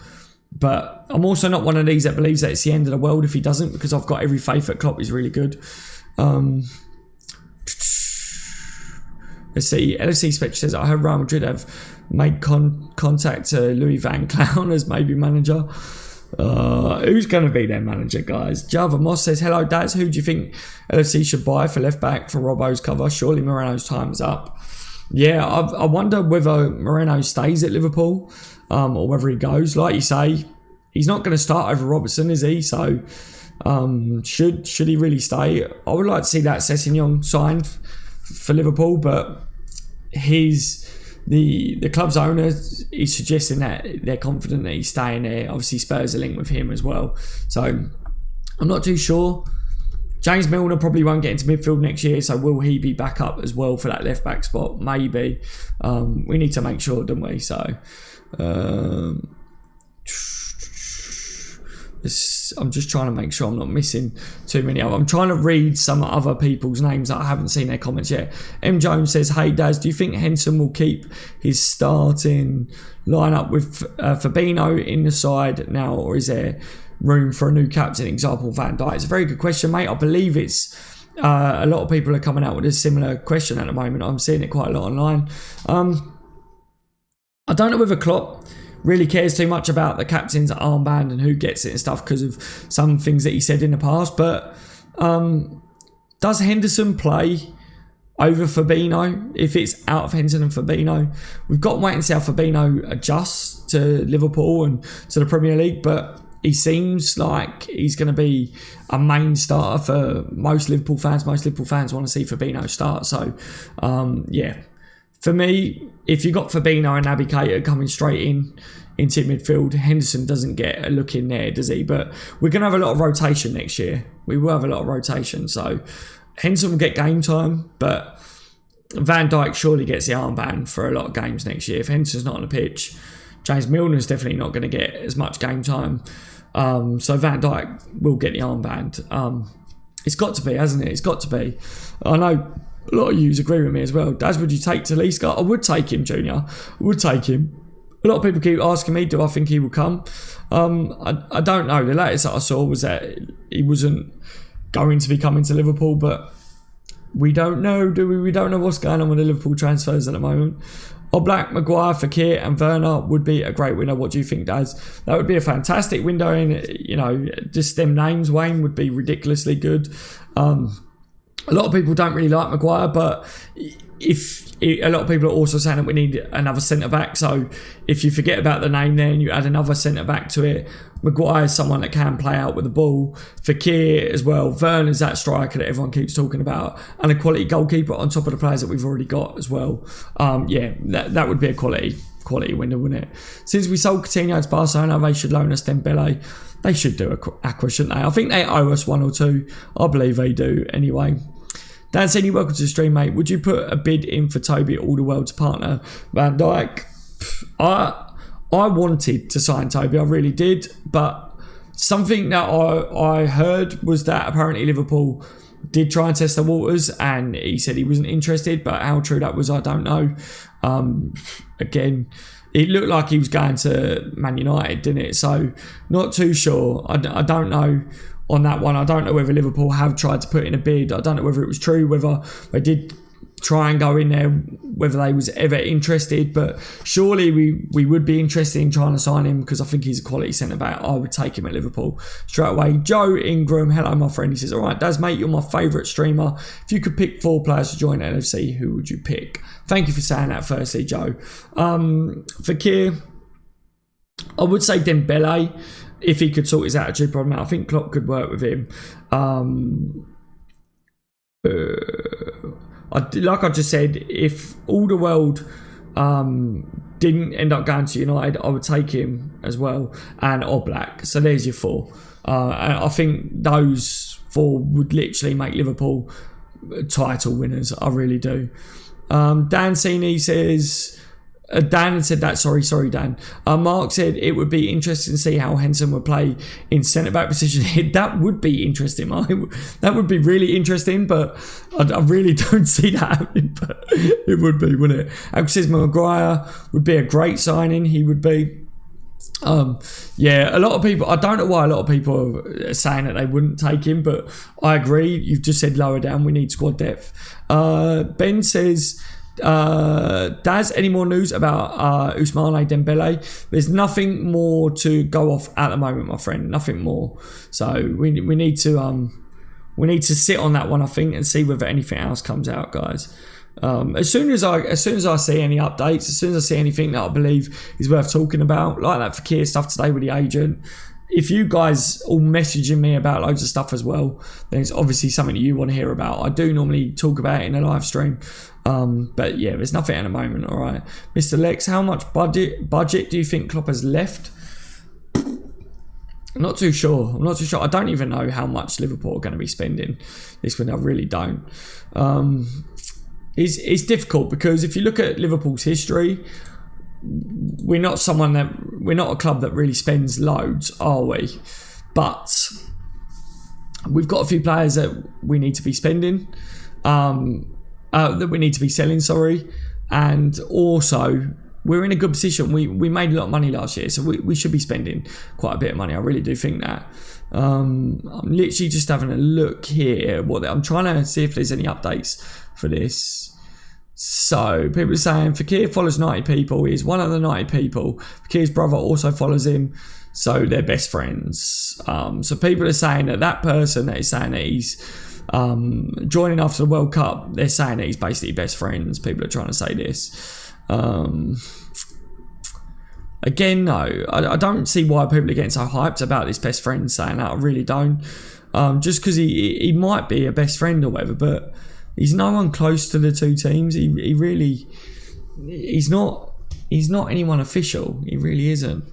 But I'm also not one of these that believes that it's the end of the world if he doesn't, because I've got every faith that Klopp is really good. Let's see. LFC Spectre says, I heard Real Madrid have made contact to Louis Van Gaal as maybe manager. Who's going to be their manager, guys? Java Moss says, hello, Daz. Who do you think LFC should buy for left back for Robbo's cover? Surely Moreno's time's up. Yeah, I wonder whether Moreno stays at Liverpool or whether he goes. Like you say, he's not going to start over Robertson, is he? So should he really stay? I would like to see that Sessegnon signed for Liverpool, but the club's owner is suggesting that they're confident that he's staying there. Obviously Spurs are linked with him as well, so I'm not too sure. James Milner probably won't get into midfield next year, so will he be back up as well for that left back spot? Maybe. We need to make sure, don't we? So I'm just trying to make sure I'm not missing too many. I'm trying to read some other people's names that I haven't seen their comments yet. M. Jones says, hey Daz, do you think Henson will keep his starting lineup with Fabinho in the side now, or is there room for a new captain, example Van Dijk? It's a very good question, mate. I believe it's a lot of people are coming out with a similar question at the moment. I'm seeing it quite a lot online. I don't know whether Klopp really cares too much about the captain's armband and who gets it and stuff because of some things that he said in the past, but does Henderson play over Fabinho if it's out of Henderson and Fabinho? We've got to wait and see how Fabinho adjusts to Liverpool and to the Premier League, but he seems like he's going to be a main starter for most Liverpool fans. Most Liverpool fans want to see Fabinho start, so yeah. For me, if you got Fabinho and Naby Keita coming straight into midfield, Henderson doesn't get a look in there, does he? But we're going to have a lot of rotation next year. We will have a lot of rotation. So Henderson will get game time, but Van Dijk surely gets the armband for a lot of games next year. If Henderson's not on the pitch, James Milner's definitely not going to get as much game time. So Van Dijk will get the armband. It's got to be, hasn't it? It's got to be. I know a lot of yous agree with me as well. Daz, would you take Talisca? I would take him, Junior. I would take him. A lot of people keep asking me, do I think he will come? I don't know. The latest that I saw was that he wasn't going to be coming to Liverpool, but we don't know, do we? We don't know what's going on with the Liverpool transfers at the moment. Oblak, Maguire, Fekir and Werner would be a great window. What do you think, Daz? That would be a fantastic window. And, just them names, Wayne, would be ridiculously good. A lot of people don't really like Maguire, but a lot of people are also saying that we need another centre-back. So if you forget about the name there and you add another centre-back to it, Maguire is someone that can play out with the ball. Fekir as well. Werner's that striker that everyone keeps talking about. And a quality goalkeeper on top of the players that we've already got as well. That would be a quality window, wouldn't it? Since we sold Coutinho to Barcelona, they should loan us Dembele. They should do a acqua, shouldn't they? I think they owe us one or two. I believe they do anyway. Dan said, welcome to the stream, mate. Would you put a bid in for Toby Alderweireld's partner, Van Dijk? I wanted to sign Toby, I really did, but something that I heard was that apparently Liverpool did try and test the waters and he said he wasn't interested, but how true that was, I don't know. Again, it looked like he was going to Man United, didn't it? So, not too sure. I don't know on that one. I don't know whether Liverpool have tried to put in a bid. I don't know whether it was true, whether they did try and go in there, whether they was ever interested, but surely we would be interested in trying to sign him, because I think he's a quality centre-back. I would take him at Liverpool straight away. Joe Ingram, hello my friend, he says, all right, Daz mate, you're my favourite streamer. If you could pick 4 players to join LFC, who would you pick? Thank you for saying that firstly, Joe. Fekir, I would say Dembele, if he could sort his attitude problem out. I think Klopp could work with him. Like I just said, if Alderweireld didn't end up going to United, I would take him as well, and Oblak. So there's your 4. And I think those 4 would literally make Liverpool title winners. I really do. Dan Cini says... Dan had said that, sorry Dan. Mark said it would be interesting to see how Henson would play in centre-back position. That would be interesting, Mark. That would be really interesting, but I really don't see that happening, but it would be, wouldn't it? Alex says Maguire would be a great signing. He would be. Yeah, a lot of people, I don't know why a lot of people are saying that they wouldn't take him, but I agree. You've just said lower down, we need squad depth. Ben says... Daz, any more news about Ousmane Dembele? There's nothing more to go off at the moment, my friend. Nothing more. So we need to sit on that one, I think, and see whether anything else comes out, guys. As soon as I see any updates, as soon as I see anything that I believe is worth talking about, like that Fekir stuff today with the agent. If you guys all messaging me about loads of stuff as well, then it's obviously something that you want to hear about. I do normally talk about it in a live stream. But yeah, there's nothing at the moment, all right. Mr. Lex, how much budget do you think Klopp has left? I'm not too sure. I don't even know how much Liverpool are going to be spending this window. I really don't. It's difficult because if you look at Liverpool's history, we're not a club that really spends loads, are we? But we've got a few players that we need to be spending, that we need to be selling, and also we're in a good position. We made a lot of money last year, so we should be spending quite a bit of money. I really do think that. I'm literally just having a look here. I'm trying to see if there's any updates for this. So people are saying Fekir follows 90 people. He's one of the 90 people. Fekir's brother also follows him, so they're best friends. So people are saying that person that is saying that he's joining after the World Cup, they're saying that he's basically best friends. People are trying to say this. Again, no, I don't see why people are getting so hyped about this best friend saying that. I really don't. Just because he might be a best friend or whatever, but he's no one close to the two teams. He's not anyone official. He really isn't.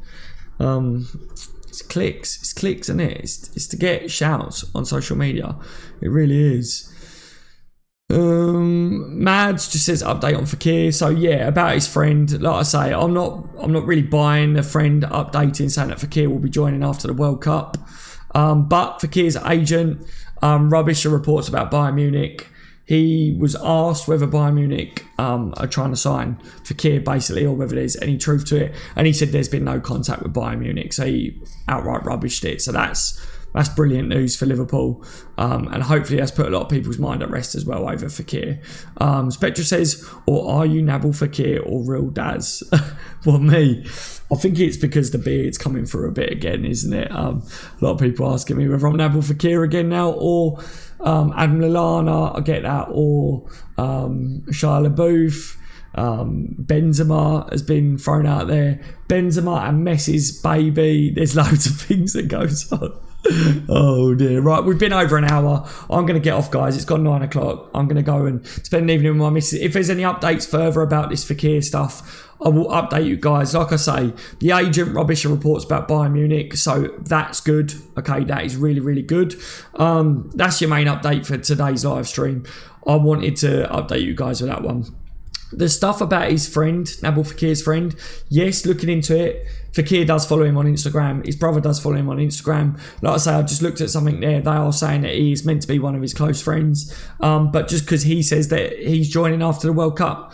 It's clicks, isn't it? It's to get shouts on social media. It really is. Mads just says update on Fekir. So yeah, about his friend, like I say, I'm not really buying the friend updating saying that Fekir will be joining after the World Cup. But Fekir's agent rubbish reports about Bayern Munich. He was asked whether Bayern Munich are trying to sign Fekir, basically, or whether there's any truth to it. And he said there's been no contact with Bayern Munich, so he outright rubbished it. So that's brilliant news for Liverpool. And hopefully that's put a lot of people's mind at rest as well over Fekir. Spectra says, or are you Nabil Fekir or real Daz? Well, me. I think it's because the beard's coming through a bit again, isn't it? A lot of people asking me whether I'm Nabil Fekir again now, or Adam Lallana, I get that, or Shia LaBeouf. Benzema has been thrown out there. Benzema and Messi's baby. There's loads of things that goes on. Oh dear. Right, we've been over an hour. I'm going to get off, guys. It's gone 9 o'clock. I'm going to go and spend an evening with my missus. If there's any updates further about this Fekir stuff, I will update you guys. Like I say, the agent rubbish reports about Bayern Munich, so that's good. Okay, that is really, really good. That's your main update for today's live stream. I wanted to update you guys with that one. The stuff about his friend, Nabil Fekir's friend, yes, looking into it, Fekir does follow him on Instagram. His brother does follow him on Instagram. Like I say, I just looked at something there. They are saying that he is meant to be one of his close friends. But just because he says that he's joining after the World Cup,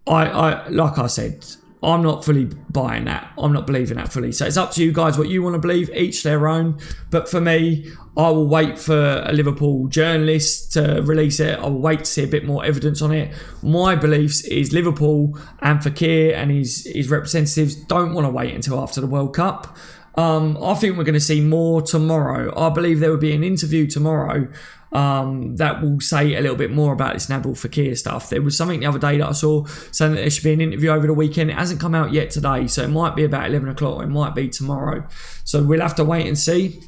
I like I said, I'm not fully buying that. I'm not believing that fully. So it's up to you guys what you want to believe, each their own. But for me, I will wait for a Liverpool journalist to release it. I will wait to see a bit more evidence on it. My beliefs is Liverpool and Fekir and his representatives don't want to wait until after the World Cup. I think we're going to see more tomorrow. I believe there will be an interview tomorrow that will say a little bit more about this Nabil Fekir stuff. There was something the other day that I saw saying that there should be an interview over the weekend. It hasn't come out yet today, so it might be about 11 o'clock or it might be tomorrow. So we'll have to wait and see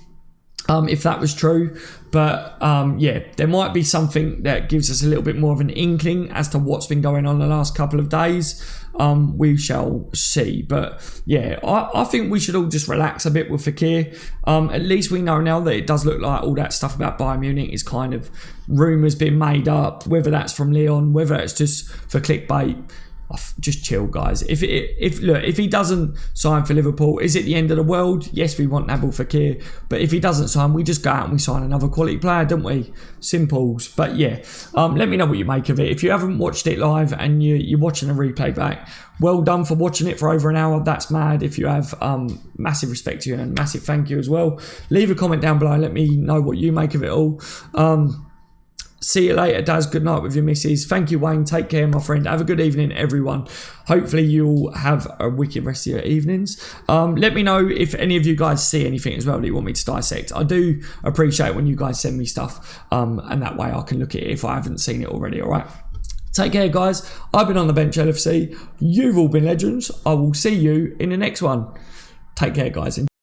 if that was true. But yeah, there might be something that gives us a little bit more of an inkling as to what's been going on the last couple of days. We shall see. But yeah, I think we should all just relax a bit with Fekir. At least we know now that it does look like all that stuff about Bayern Munich is kind of rumours being made up, whether that's from Leon, whether it's just for clickbait. Just chill, guys. If he doesn't sign for Liverpool, is it the end of the world? Yes, we want Nabil Fekir, but if he doesn't sign, we just go out and we sign another quality player, don't we? Simples. But yeah, let me know what you make of it. If you haven't watched it live and you're watching a replay back, well done for watching it for over an hour. That's mad. If you have, massive respect to you and massive thank you as well. Leave a comment down below. Let me know what you make of it all. See you later, Daz. Good night with your missus. Thank you, Wayne. Take care, my friend. Have a good evening, everyone. Hopefully you'll have a wicked rest of your evenings. Let me know if any of you guys see anything as well that you want me to dissect. I do appreciate when you guys send me stuff, and that way I can look at it if I haven't seen it already, all right? Take care, guys. I've been on the bench, LFC. You've all been legends. I will see you in the next one. Take care, guys.